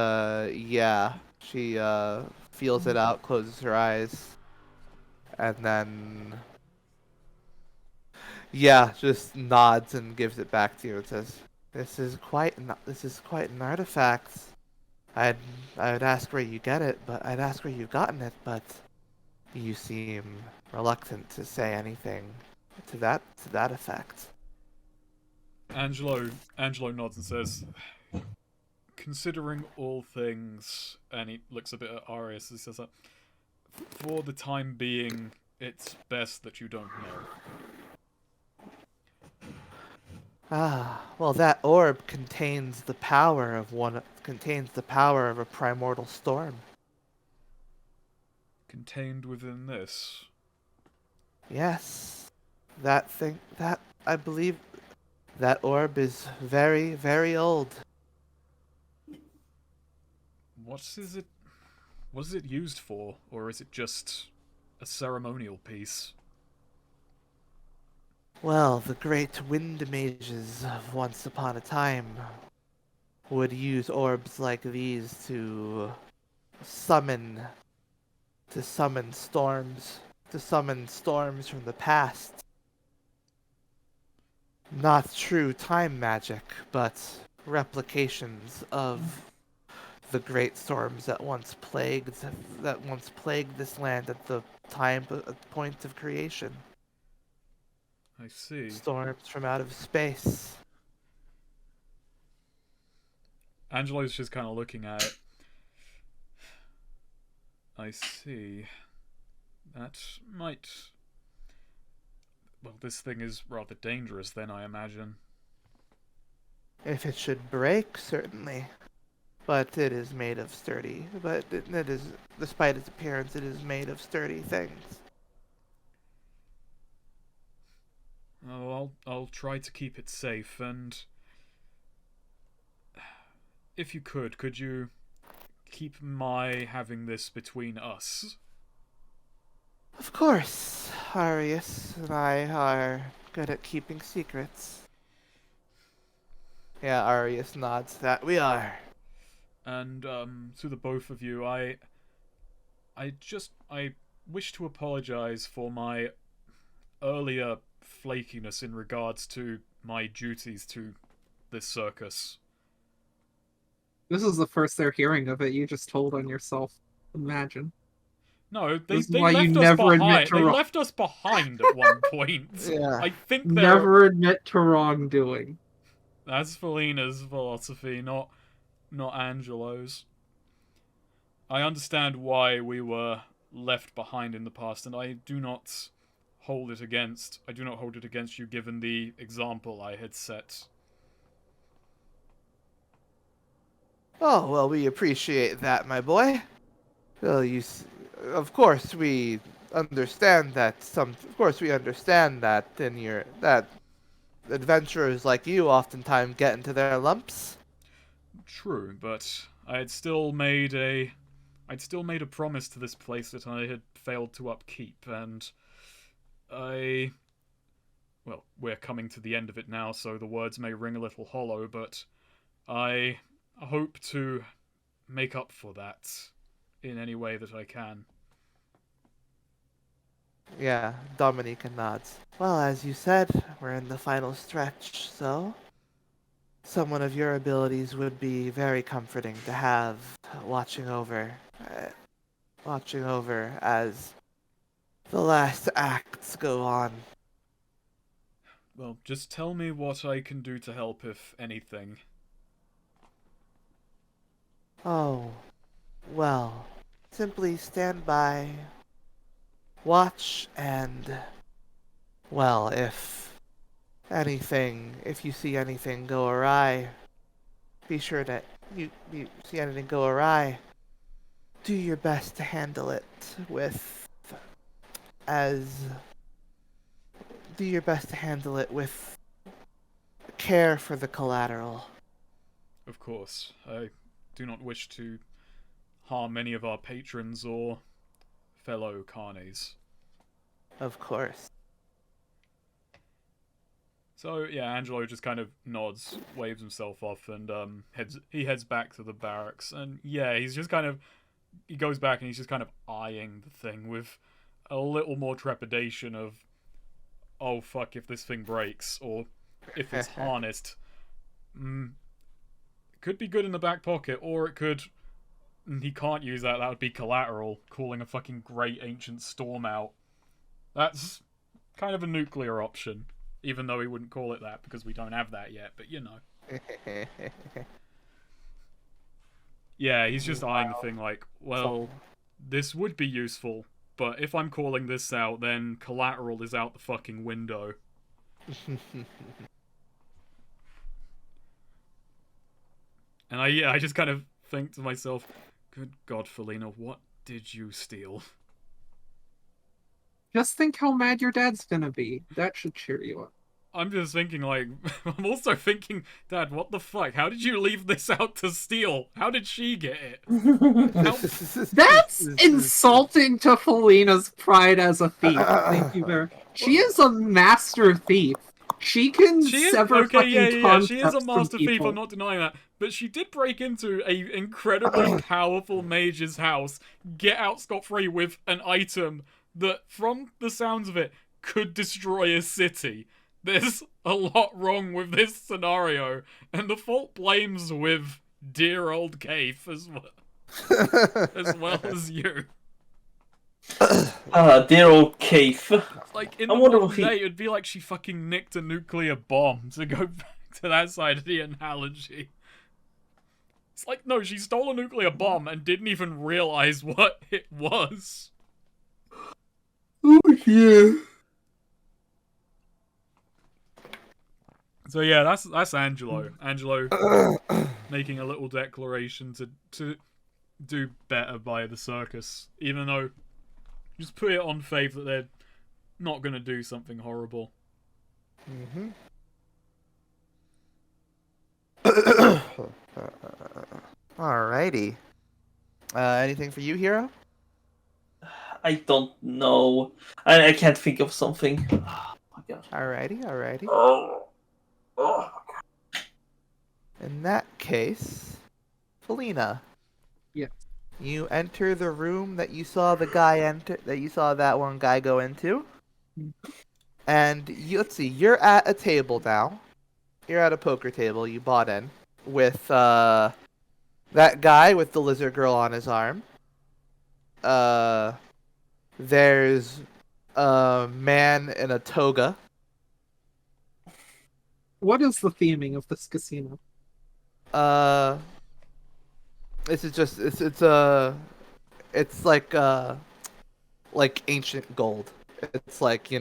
Speaker 3: she feels it out, closes her eyes, and then just nods and gives it back to you and says, "This is quite an artifact. I'd ask where you get it, but I'd ask where you've gotten it, but you seem reluctant to say anything to that effect."
Speaker 2: Angelo nods and says, "Considering all things," and he looks a bit at Arius and says that, "for the time being, it's best that you don't know."
Speaker 3: Ah, well, that orb contains the power of a primordial storm.
Speaker 2: Contained within this.
Speaker 3: Yes, that I believe that orb is very, very old.
Speaker 2: What is it used for, or is it just a ceremonial piece?
Speaker 3: Well, the great wind mages of once upon a time would use orbs like these to summon storms from the past. not true time magic, but replications of the great storms that once plagued this land at the point of creation.
Speaker 2: I see.
Speaker 3: Storms from out of space.
Speaker 2: Angelo's just kind of looking at it. I see. That might... Well, this thing is rather dangerous then, I imagine.
Speaker 3: If it should break, certainly. But it is made of it is, despite its appearance, it is made of sturdy things.
Speaker 2: Oh, I'll try to keep it safe, and... If you could you keep my having this between us?
Speaker 3: Of course, Arius and I are good at keeping secrets. Yeah, Arius nods that we are.
Speaker 2: And, to the both of you, I wish to apologize for my earlier flakiness in regards to my duties to this circus.
Speaker 4: This is the first they're hearing of it. You just told on yourself. Imagine.
Speaker 2: No, they
Speaker 4: This is why you
Speaker 2: left us
Speaker 4: never admit
Speaker 2: behind.
Speaker 4: to
Speaker 2: They
Speaker 4: wrong.
Speaker 2: left us behind at one point.
Speaker 3: Yeah.
Speaker 2: I think they're...
Speaker 4: Never admit to wrongdoing.
Speaker 2: That's Felina's philosophy, not Angelo's. I understand why we were left behind in the past, and I do not hold it against you given the example I had set.
Speaker 3: Oh, well, we appreciate that, my boy. Well, of course we understand that that adventurers like you oftentimes get into their lumps.
Speaker 2: True, but I'd still made a promise to this place that I had failed to upkeep, and well, we're coming to the end of it now, so the words may ring a little hollow, but I hope to make up for that in any way that I can.
Speaker 3: Yeah, Dominica nods. Well, as you said, we're in the final stretch, so someone of your abilities would be very comforting to have watching over as the last acts go on.
Speaker 2: Well, just tell me what I can do to help, if anything.
Speaker 3: Oh, well, simply stand by, watch, and, well, if you see anything go awry, be sure that you see anything go awry, do your best to handle it with care for the collateral.
Speaker 2: Of course, I do not wish to harm any of our patrons or fellow carnies.
Speaker 3: Of course.
Speaker 2: So yeah, Angelo just kind of nods, waves himself off, and heads back to the barracks. And yeah, he goes back and he's just kind of eyeing the thing with a little more trepidation of, oh fuck, if this thing breaks, or if it's harnessed. It could be good in the back pocket, or it could... He can't use that, that would be Collateral, calling a fucking great ancient storm out. That's kind of a nuclear option, even though he wouldn't call it that, because we don't have that yet, but you know. Yeah, he's just eyeing the thing like, well, this would be useful, but if I'm calling this out, then Collateral is out the fucking window. And I just kind of think to myself, good God, Felina, what did you steal?
Speaker 4: Just think how mad your dad's gonna be. That should cheer you up.
Speaker 2: I'm just thinking, like, I'm also thinking, Dad, what the fuck? How did you leave this out to steal? How did she get it?
Speaker 4: That's insulting to Felina's pride as a thief. Thank you very. She is a master thief. She can sever fucking concepts
Speaker 2: she is a master
Speaker 4: from
Speaker 2: thief,
Speaker 4: people.
Speaker 2: I'm not denying that. But she did break into a incredibly powerful mage's house, get out scot-free with an item that, from the sounds of it, could destroy a city. there's a lot wrong with this scenario, and the fault blames with dear old Keith as well as you.
Speaker 1: Dear old Keith.
Speaker 2: Like, in
Speaker 1: I
Speaker 2: the
Speaker 1: wonder
Speaker 2: modern
Speaker 1: if he-
Speaker 2: day, it'd be like she fucking nicked a nuclear bomb, to go back to that side of the analogy. It's like, no, she stole a nuclear bomb and didn't even realize what it was.
Speaker 3: Oh yeah.
Speaker 2: So yeah, that's Angelo. Angelo making a little declaration to do better by the circus, even though just put it on faith that they're not gonna do something horrible.
Speaker 3: Mm-hmm. Alrighty. Anything for you, Hero?
Speaker 1: I don't know. I can't think of something. Oh my god.
Speaker 3: Alrighty.
Speaker 1: Oh.
Speaker 3: In that case, Felina.
Speaker 4: Yeah.
Speaker 3: You enter the room that you saw the guy enter. That you saw that one guy go into. And let's see. You're at a table now. You're at a poker table. You bought in with that guy with the lizard girl on his arm. There's a man in a toga.
Speaker 4: What is the theming of this casino?
Speaker 3: This is just it's like ancient gold. It's like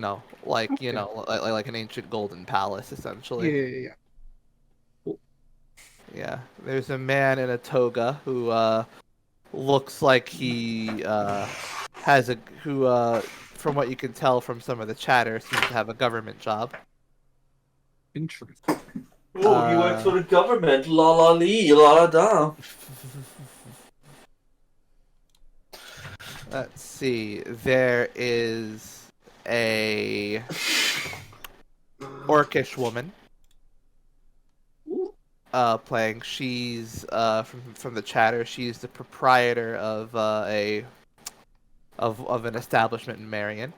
Speaker 3: like like an ancient golden palace essentially.
Speaker 4: Yeah.
Speaker 3: Yeah. There's a man in a toga who looks like he from what you can tell from some of the chatter seems to have a government job.
Speaker 4: Interesting.
Speaker 1: Oh, you work for the government. La la lee, la la da.
Speaker 3: Let's see. There is a orcish woman playing. She's from the chatter. She's the proprietor of of an establishment in Marion.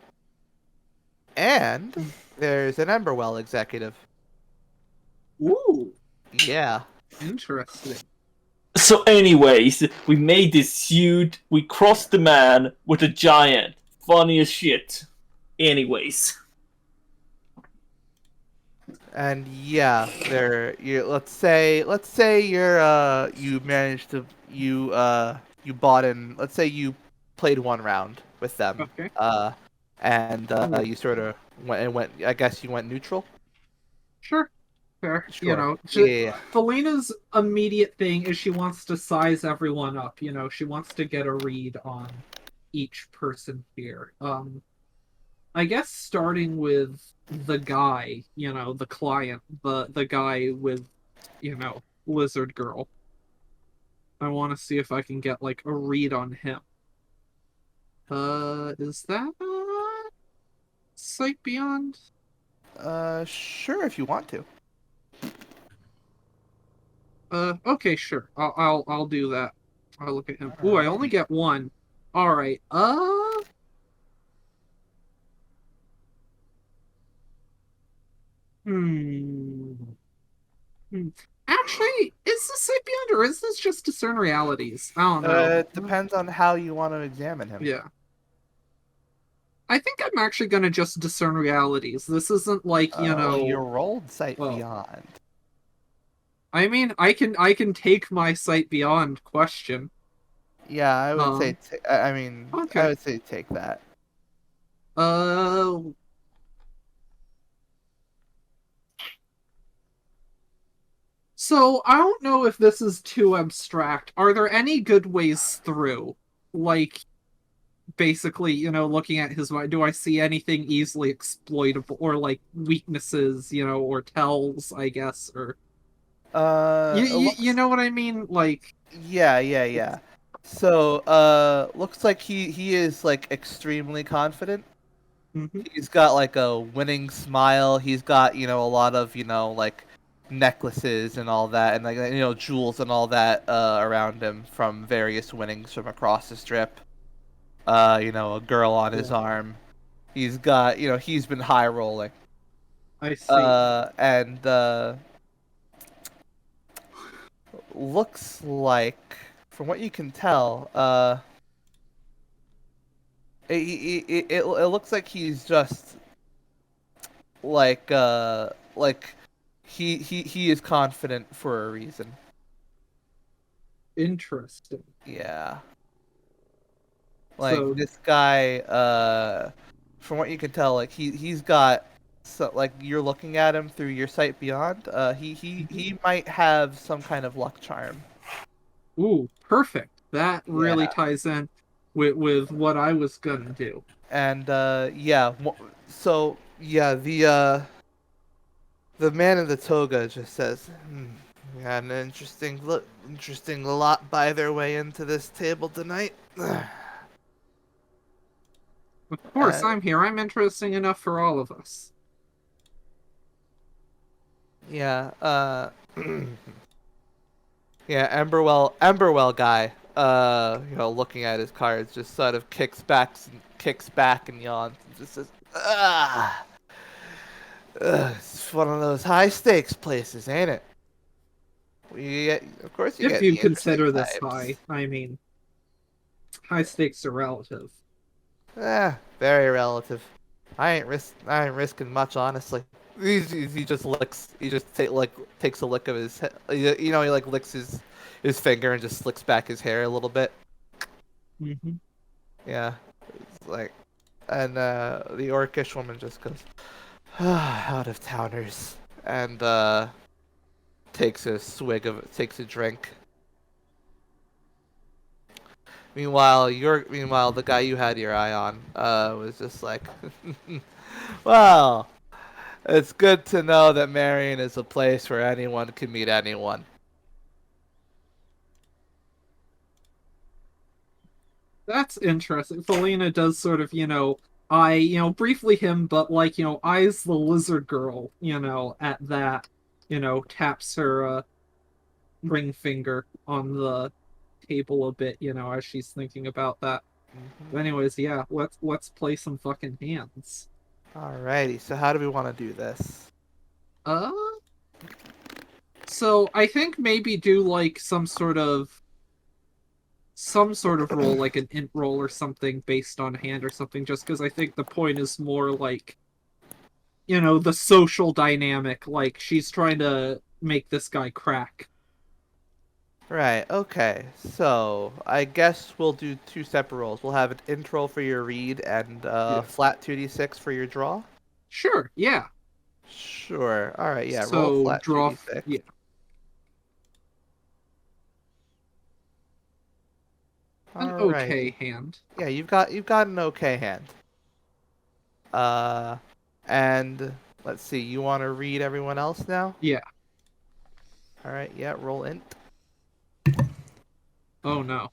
Speaker 3: And there's an Emberwell executive.
Speaker 4: Ooh,
Speaker 3: Yeah.
Speaker 4: interesting.
Speaker 1: So, anyways, we made this feud. We crossed the man with a giant. Funny as shit. Anyways.
Speaker 3: And yeah, let's say you're you managed to you bought in. Let's say you played one round with them.
Speaker 4: Okay.
Speaker 3: And you sort of went. I guess you went neutral.
Speaker 4: Sure. Fair.
Speaker 3: Sure.
Speaker 4: You know,
Speaker 3: Yeah.
Speaker 4: Felina's immediate thing is she wants to size everyone up. You know, she wants to get a read on each person here. I guess starting with the guy, you know, the client, the guy with, you know, lizard girl. I want to see if I can get like a read on him. Is that Sight Beyond?
Speaker 3: Sure, if you want to.
Speaker 4: Okay, sure. I'll do that. I'll look at him. Ooh, I only get one. All right. Hmm. Actually, is this Sight Beyond or is this just Discern Realities? I don't know.
Speaker 3: It depends on how you want to examine him.
Speaker 4: Yeah. I think I'm actually gonna just Discern Realities. This isn't like, you know.
Speaker 3: You rolled Sight
Speaker 4: well,
Speaker 3: Beyond.
Speaker 4: I mean, I can take my Sight Beyond question.
Speaker 3: Yeah, I would say. I mean,
Speaker 4: okay.
Speaker 3: I would say take that.
Speaker 4: So I don't know if this is too abstract. Are there any good ways through? Like, basically, you know, looking at his mind, do I see anything easily exploitable, or like weaknesses, you know, or tells, I guess, or you know what I mean? Like,
Speaker 3: yeah. So, looks like he is like extremely confident.
Speaker 4: mm-hmm.
Speaker 3: He's got like a winning smile. He's got, you know, a lot of, you know, like necklaces and all that, and like, you know, jewels and all that around him from various winnings from across the strip. You know, a girl on his arm. He's got, you know, he's been high rolling.
Speaker 4: I see.
Speaker 3: And looks like, from what you can tell, it looks like he's just like he is confident for a reason.
Speaker 4: Interesting.
Speaker 3: Yeah. Like
Speaker 4: So,
Speaker 3: this guy, from what you can tell, like he's got, so like you're looking at him through your sight beyond. He might have some kind of luck charm.
Speaker 4: ooh, perfect. That really
Speaker 3: Yeah.
Speaker 4: ties in with what I was gonna do.
Speaker 3: And yeah, so yeah, the man in the toga just says, "We had an interesting lot buy their way into this table tonight."
Speaker 4: Of course,
Speaker 3: uh,
Speaker 4: I'm here. I'm interesting enough for all of us.
Speaker 3: yeah, yeah, Emberwell guy, looking at his cards, just sort of kicks back and yawns and just says, "Ah, it's one of those high stakes places, ain't it? Of course, you
Speaker 4: If
Speaker 3: get
Speaker 4: you
Speaker 3: the interesting
Speaker 4: consider this
Speaker 3: types."
Speaker 4: high, I mean, high stakes are relative.
Speaker 3: Very relative. I ain't risking much, honestly. He just licks. He just takes a lick of his. He like licks his finger and just slicks back his hair a little bit.
Speaker 4: Mm-hmm.
Speaker 3: Yeah, it's like, and the orcish woman just goes, out of towners, and takes a drink. Meanwhile, the guy you had your eye on was just like, well, it's good to know that Marion is a place where anyone can meet anyone.
Speaker 4: That's interesting. Felina does sort of, briefly him, but like, eyes the lizard girl, at that, taps her ring finger on the table a bit, as she's thinking about that. But
Speaker 3: Hmm.
Speaker 4: anyways, yeah, let's play some fucking hands.
Speaker 3: Alrighty, so how do we want to do this?
Speaker 4: Uh, so I think maybe do like some sort of roll, like an int roll or something based on hand or something, just because I think the point is more like, the social dynamic, like she's trying to make this guy crack.
Speaker 3: Right, okay. So, I guess we'll do two separate rolls. We'll have an intro for your read and
Speaker 4: Yeah.
Speaker 3: flat 2d6 for your draw.
Speaker 4: Sure, yeah.
Speaker 3: Sure. Alright, yeah, roll a
Speaker 4: So
Speaker 3: flat
Speaker 4: draw,
Speaker 3: 2d6.
Speaker 4: yeah. An okay
Speaker 3: Alrighty.
Speaker 4: hand.
Speaker 3: Yeah, you've got an okay hand. Uh, and let's see, you want to read everyone else now?
Speaker 4: Yeah.
Speaker 3: Alright, yeah, roll int.
Speaker 4: Oh no.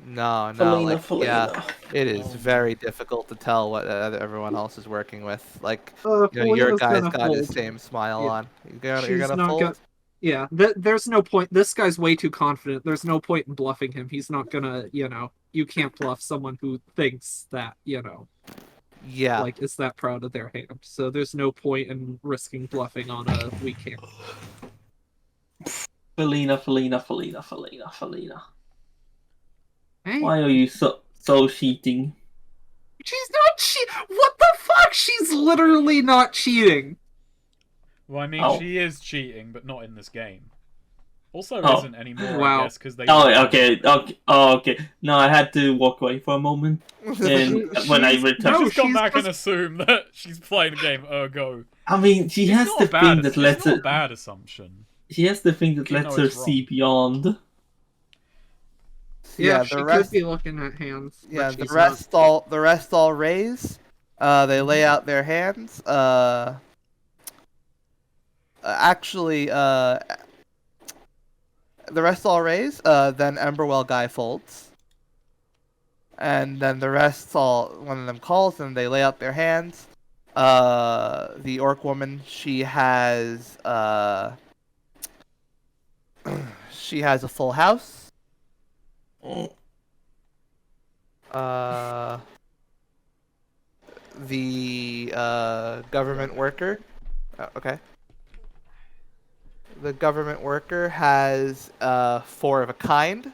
Speaker 3: No,
Speaker 1: Felina,
Speaker 3: like, yeah,
Speaker 1: Felina.
Speaker 3: it is
Speaker 2: Oh,
Speaker 3: very
Speaker 2: no.
Speaker 3: difficult to tell what everyone else is working with. Like, your
Speaker 4: Felina's
Speaker 3: guy's
Speaker 4: gonna
Speaker 3: got his
Speaker 4: fold.
Speaker 3: same smile
Speaker 4: Yeah.
Speaker 3: on. You're
Speaker 4: She's
Speaker 3: gonna
Speaker 4: not gonna.
Speaker 3: fold?
Speaker 4: Yeah, there's no point. This guy's way too confident. There's no point in bluffing him. He's not gonna, you can't bluff someone who thinks that,
Speaker 3: Yeah.
Speaker 4: like, is that proud of their hand. So there's no point in risking bluffing on a weak hand.
Speaker 1: Felina, Felina, Felina, Felina, Felina.
Speaker 4: Hey,
Speaker 1: Why are you so cheating?
Speaker 4: she's not What the fuck? She's literally not cheating.
Speaker 2: Well, I mean,
Speaker 1: Oh.
Speaker 2: she is cheating, but not in this game. Also,
Speaker 1: Oh.
Speaker 2: isn't anymore, I
Speaker 4: Wow.
Speaker 2: guess, because they.
Speaker 1: Oh, okay, okay, oh, okay. No, I had to walk away for a moment, and when I
Speaker 4: She's
Speaker 1: returned,
Speaker 2: You
Speaker 4: no,
Speaker 2: just come
Speaker 4: she's
Speaker 2: back and
Speaker 4: just-
Speaker 2: assume that she's playing the game. Ergo,
Speaker 1: I mean, she has the thing that lets
Speaker 2: it's not a
Speaker 1: her.
Speaker 2: bad assumption.
Speaker 1: She has the thing that
Speaker 2: Even
Speaker 1: lets
Speaker 2: though
Speaker 1: her
Speaker 2: it's
Speaker 1: see
Speaker 2: wrong.
Speaker 1: beyond.
Speaker 4: Yeah,
Speaker 3: Yeah,
Speaker 4: she
Speaker 3: the
Speaker 4: could
Speaker 3: rest
Speaker 4: be looking at hands.
Speaker 3: yeah,
Speaker 4: But she's not.
Speaker 3: the rest all raise. They lay out their hands. Actually, the rest all raise. Then Emberwell guy folds. And then the rest all, one of them calls and they lay out their hands. The orc woman, she has she has a full house. the government worker. Okay. The government worker has 4 of a kind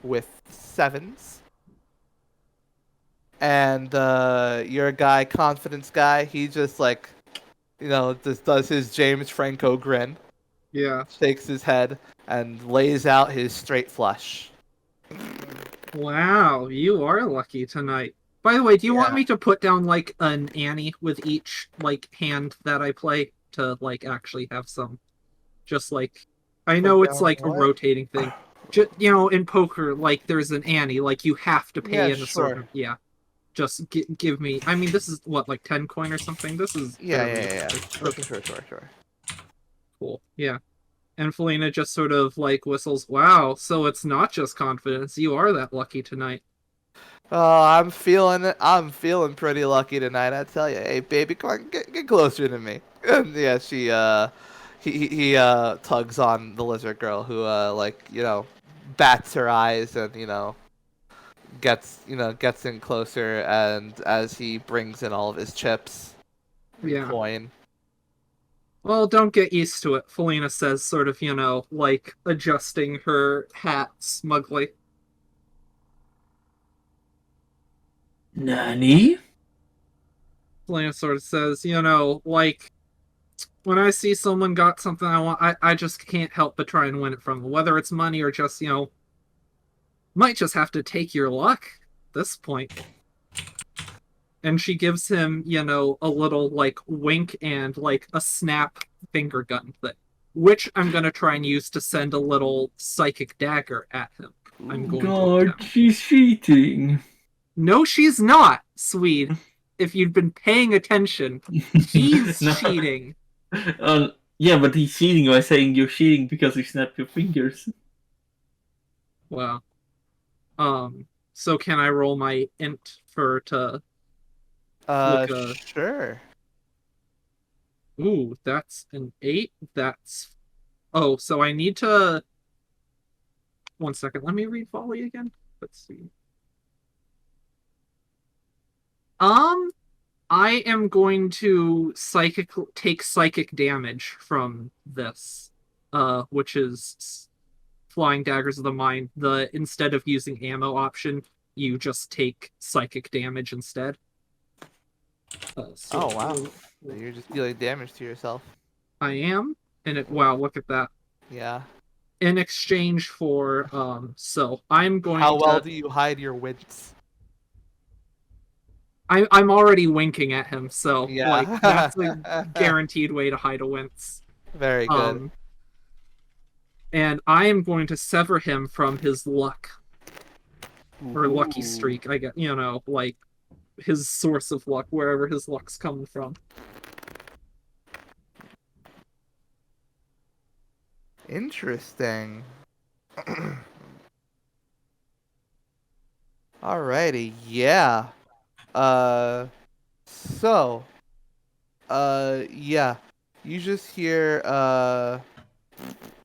Speaker 3: with 7s. And your guy, confidence guy, he just like, just does his James Franco grin,
Speaker 4: Yeah.
Speaker 3: shakes his head, and lays out his straight flush.
Speaker 4: Wow, you are lucky tonight. By the way, do you want
Speaker 3: Yeah.
Speaker 4: me to put down like an Annie with each like hand that I play to like actually have some? Just like I know it's
Speaker 3: down
Speaker 4: like a
Speaker 3: what?
Speaker 4: rotating thing. Just, in poker, like there's an Annie, like you have to pay
Speaker 3: Yeah,
Speaker 4: in a
Speaker 3: sure.
Speaker 4: certain. Yeah. Just give me. I mean, this is what, like 10 coin or something. This is
Speaker 3: Yeah.
Speaker 4: fairly
Speaker 3: Sure,
Speaker 4: okay,
Speaker 3: sure.
Speaker 4: cool. Yeah. And Felina just sort of like whistles. Wow, so it's not just confidence. You are that lucky tonight.
Speaker 3: Oh, I'm feeling it. I'm feeling pretty lucky tonight, I tell you. Hey, baby, come on, get closer to me. And yeah, he tugs on the lizard girl, who bats her eyes and gets in closer, and as he brings in all of his chips, and
Speaker 4: Yeah.
Speaker 3: coin.
Speaker 4: Well, don't get used to it, Felina says, sort of, like adjusting her hat smugly.
Speaker 1: Nani?
Speaker 4: Felina sort of says, like when I see someone got something I want, I just can't help but try and win it from them. Whether it's money or just, might just have to take your luck at this point. And she gives him, a little like wink and like a snap finger gun thing, which I'm gonna try and use to send a little psychic dagger at him. I'm going to
Speaker 1: God,
Speaker 4: attempt.
Speaker 1: she's cheating.
Speaker 4: No, she's not, Swede. If you'd been paying attention, he's
Speaker 1: No.
Speaker 4: cheating.
Speaker 1: Yeah, but he's cheating by saying you're cheating because you snap your fingers.
Speaker 4: Well, so can I roll my int to look
Speaker 3: Sure.
Speaker 4: Ooh, that's an 8. Oh, so I need to. 1 second. Let me read volley again. Let's see. I am going to take psychic damage from this, which is flying daggers of the mind. Instead of using ammo option, you just take psychic damage instead.
Speaker 3: Oh wow. So you're just dealing damage to yourself.
Speaker 4: I am, and wow, look at that.
Speaker 3: Yeah.
Speaker 4: In exchange for so I'm going
Speaker 3: How well
Speaker 4: to
Speaker 3: do you hide your winks?
Speaker 4: I'm already winking at him, so
Speaker 3: Yeah.
Speaker 4: like that's a guaranteed way to hide a wince.
Speaker 3: Very good.
Speaker 4: And I am going to sever him from his luck or lucky streak. I get, like his source of luck, wherever his luck's coming from.
Speaker 3: Interesting. Alrighty, yeah. So, yeah. You just hear,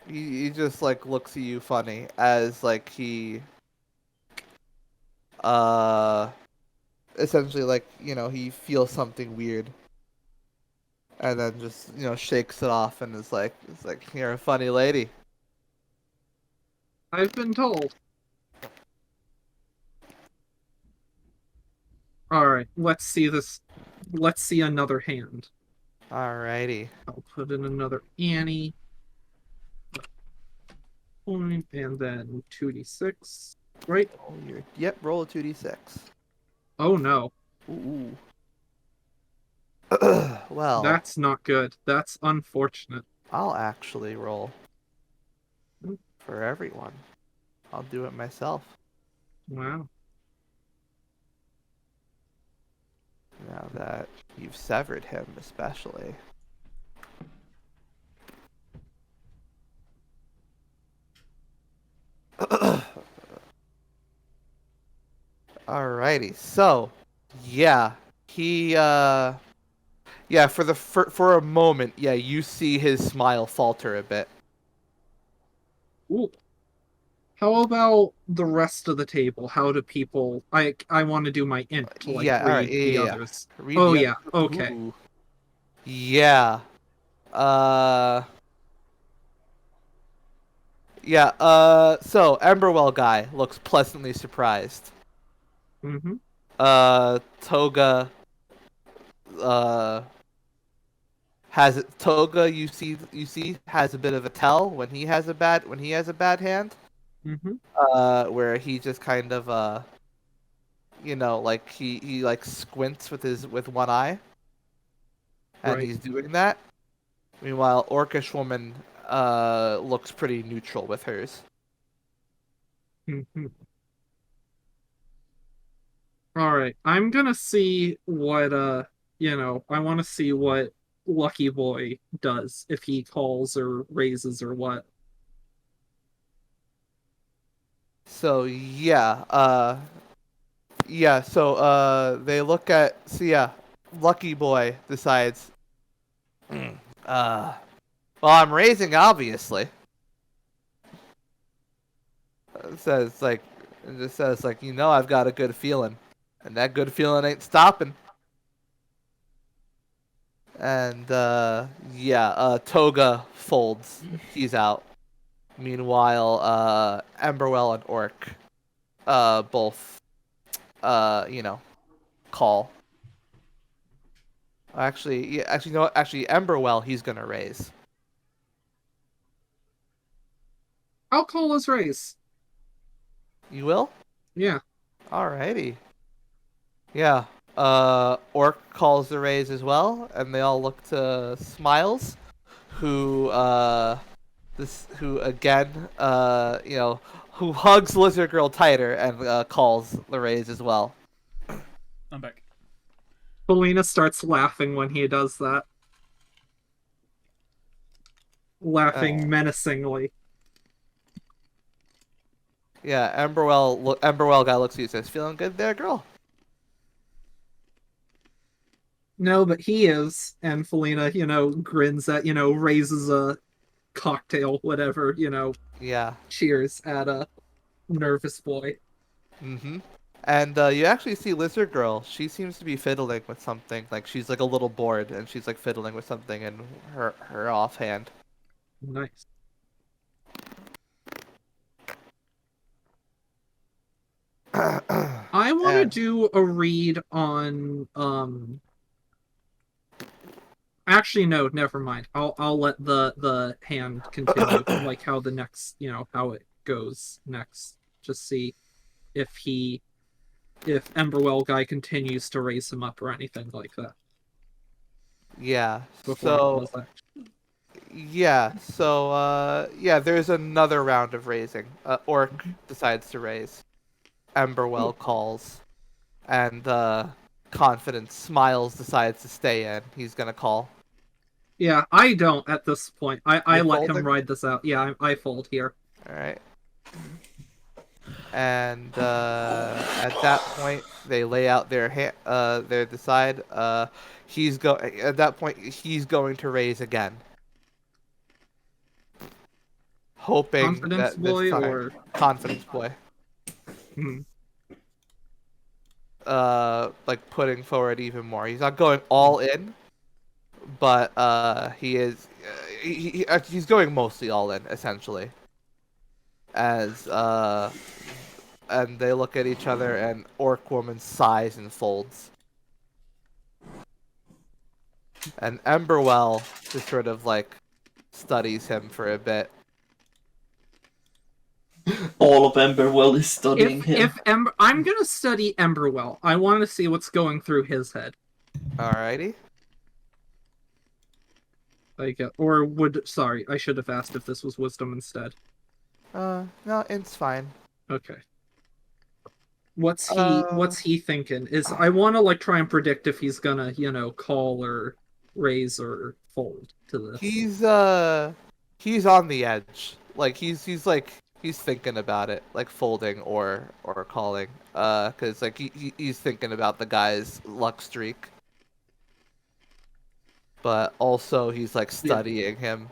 Speaker 3: he just, like, looks at you funny as, like, he, essentially, like, he feels something weird. And then just, shakes it off and is like, you're a funny lady.
Speaker 4: I've been told. All right, let's see this. Let's see another hand.
Speaker 3: Alrighty.
Speaker 4: I'll put in another Annie. Point, and then 2d6. Right?
Speaker 3: Yep, roll a 2d6.
Speaker 4: Oh no.
Speaker 3: Ooh. Well,
Speaker 4: That's not good. That's unfortunate.
Speaker 3: I'll actually roll for everyone. I'll do it myself.
Speaker 4: Wow.
Speaker 3: Now that you've severed him, especially. Alrighty, so yeah, he yeah, for a moment, yeah, you see his smile falter a bit.
Speaker 4: Ooh. How about the rest of the table? How do people? I want to do my int to like
Speaker 3: Yeah, all right,
Speaker 4: read the
Speaker 3: yeah.
Speaker 4: others.
Speaker 3: Read
Speaker 4: Oh
Speaker 3: the
Speaker 4: yeah, okay.
Speaker 3: Ooh. Yeah. Uh. Yeah. So Emberwell guy looks pleasantly surprised.
Speaker 4: Mm-hmm.
Speaker 3: Toga. Uh. Has Toga? You see has a bit of a tell when he has a bad hand.
Speaker 4: Mm-hmm.
Speaker 3: Where he just kind of like he like squints with one eye, and
Speaker 4: Right.
Speaker 3: he's doing that. Meanwhile, Orcish woman looks pretty neutral with hers.
Speaker 4: Mm-hmm. All right. I'm gonna see what I want to see what Lucky Boy does if he calls or raises or what.
Speaker 3: So they look at Lucky Boy decides, uh well, I'm raising obviously. Says like it just says like I've got a good feeling, and that good feeling ain't stopping. And Toga folds. He's out. Meanwhile, Emberwell and Orc both call. Actually, no. Actually, Emberwell, he's gonna raise.
Speaker 4: I'll call his raise.
Speaker 3: You will?
Speaker 4: Yeah.
Speaker 3: Alrighty. Yeah. Orc calls the raise as well, and they all look to Smiles, who who again who hugs Lizard Girl tighter and calls the raise as well.
Speaker 2: I'm back.
Speaker 4: Felina starts laughing when he does that.
Speaker 3: Uh,
Speaker 4: Laughing menacingly.
Speaker 3: yeah, Emberwell guy looks at you and says, "Feeling good there, girl?"
Speaker 4: No, but he is. And Felina, grins at, raises a cocktail, whatever,
Speaker 3: Yeah.
Speaker 4: cheers at a nervous boy.
Speaker 3: Mm-hmm. And you actually see Lizard Girl. She seems to be fiddling with something. Like she's like a little bored, and she's like fiddling with something in her offhand.
Speaker 4: Nice. I want to
Speaker 3: And
Speaker 4: do a read on actually no, never mind. I'll let the hand continue like how the next, how it goes next. Just see if if Emberwell guy continues to raise him up or anything like that
Speaker 3: yeah,
Speaker 4: before I
Speaker 3: so
Speaker 4: pause that.
Speaker 3: there's another round of raising. Orc decides to raise. Emberwell calls, and Confidence Smiles decides to stay in. He's gonna call.
Speaker 4: Yeah, I don't at this point. I
Speaker 3: You
Speaker 4: let him
Speaker 3: folding?
Speaker 4: ride this out. Yeah, I fold here.
Speaker 3: All right. And at that point, they lay out their decide. At that point he's going to raise again, hoping
Speaker 4: Confidence
Speaker 3: that this
Speaker 4: boy
Speaker 3: time,
Speaker 4: or
Speaker 3: Confidence Boy,
Speaker 4: hmm.
Speaker 3: like putting forward even more. He's not going all in, but he is. He's going mostly all in, essentially. As and they look at each other, and Orc Woman sighs and folds. And Emberwell just sort of like studies him for a bit.
Speaker 1: All of Emberwell is studying him.
Speaker 4: I'm gonna study Emberwell. I want to see what's going through his head.
Speaker 3: Alrighty.
Speaker 4: Like, or would sorry, I should have asked if this was wisdom instead.
Speaker 3: No, it's fine.
Speaker 4: Okay. What's
Speaker 3: Uh,
Speaker 4: he thinking? Is I want to like try and predict if he's gonna, call or raise or fold to this.
Speaker 3: He's on the edge. Like he's thinking about it, like folding or calling. Cause like he's thinking about the guy's luck streak. But also he's like
Speaker 4: Yeah.
Speaker 3: studying him,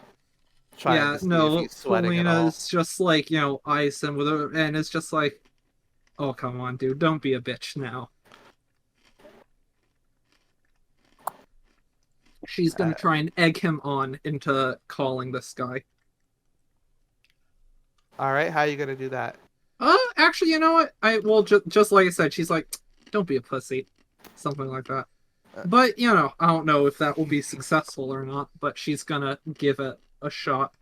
Speaker 3: trying
Speaker 4: Yeah,
Speaker 3: to see if
Speaker 4: no,
Speaker 3: he's sweating at all.
Speaker 4: Felina's just like, eyes him with her, and it's just like, oh, come on, dude, don't be a bitch now. She's gonna
Speaker 3: Uh,
Speaker 4: try and egg him on into calling this guy.
Speaker 3: all right, how are you gonna do that?
Speaker 4: Actually, you know what? Just like I said, she's like, don't be a pussy, something like that. But I don't know if that will be successful or not. But she's gonna give it a shot.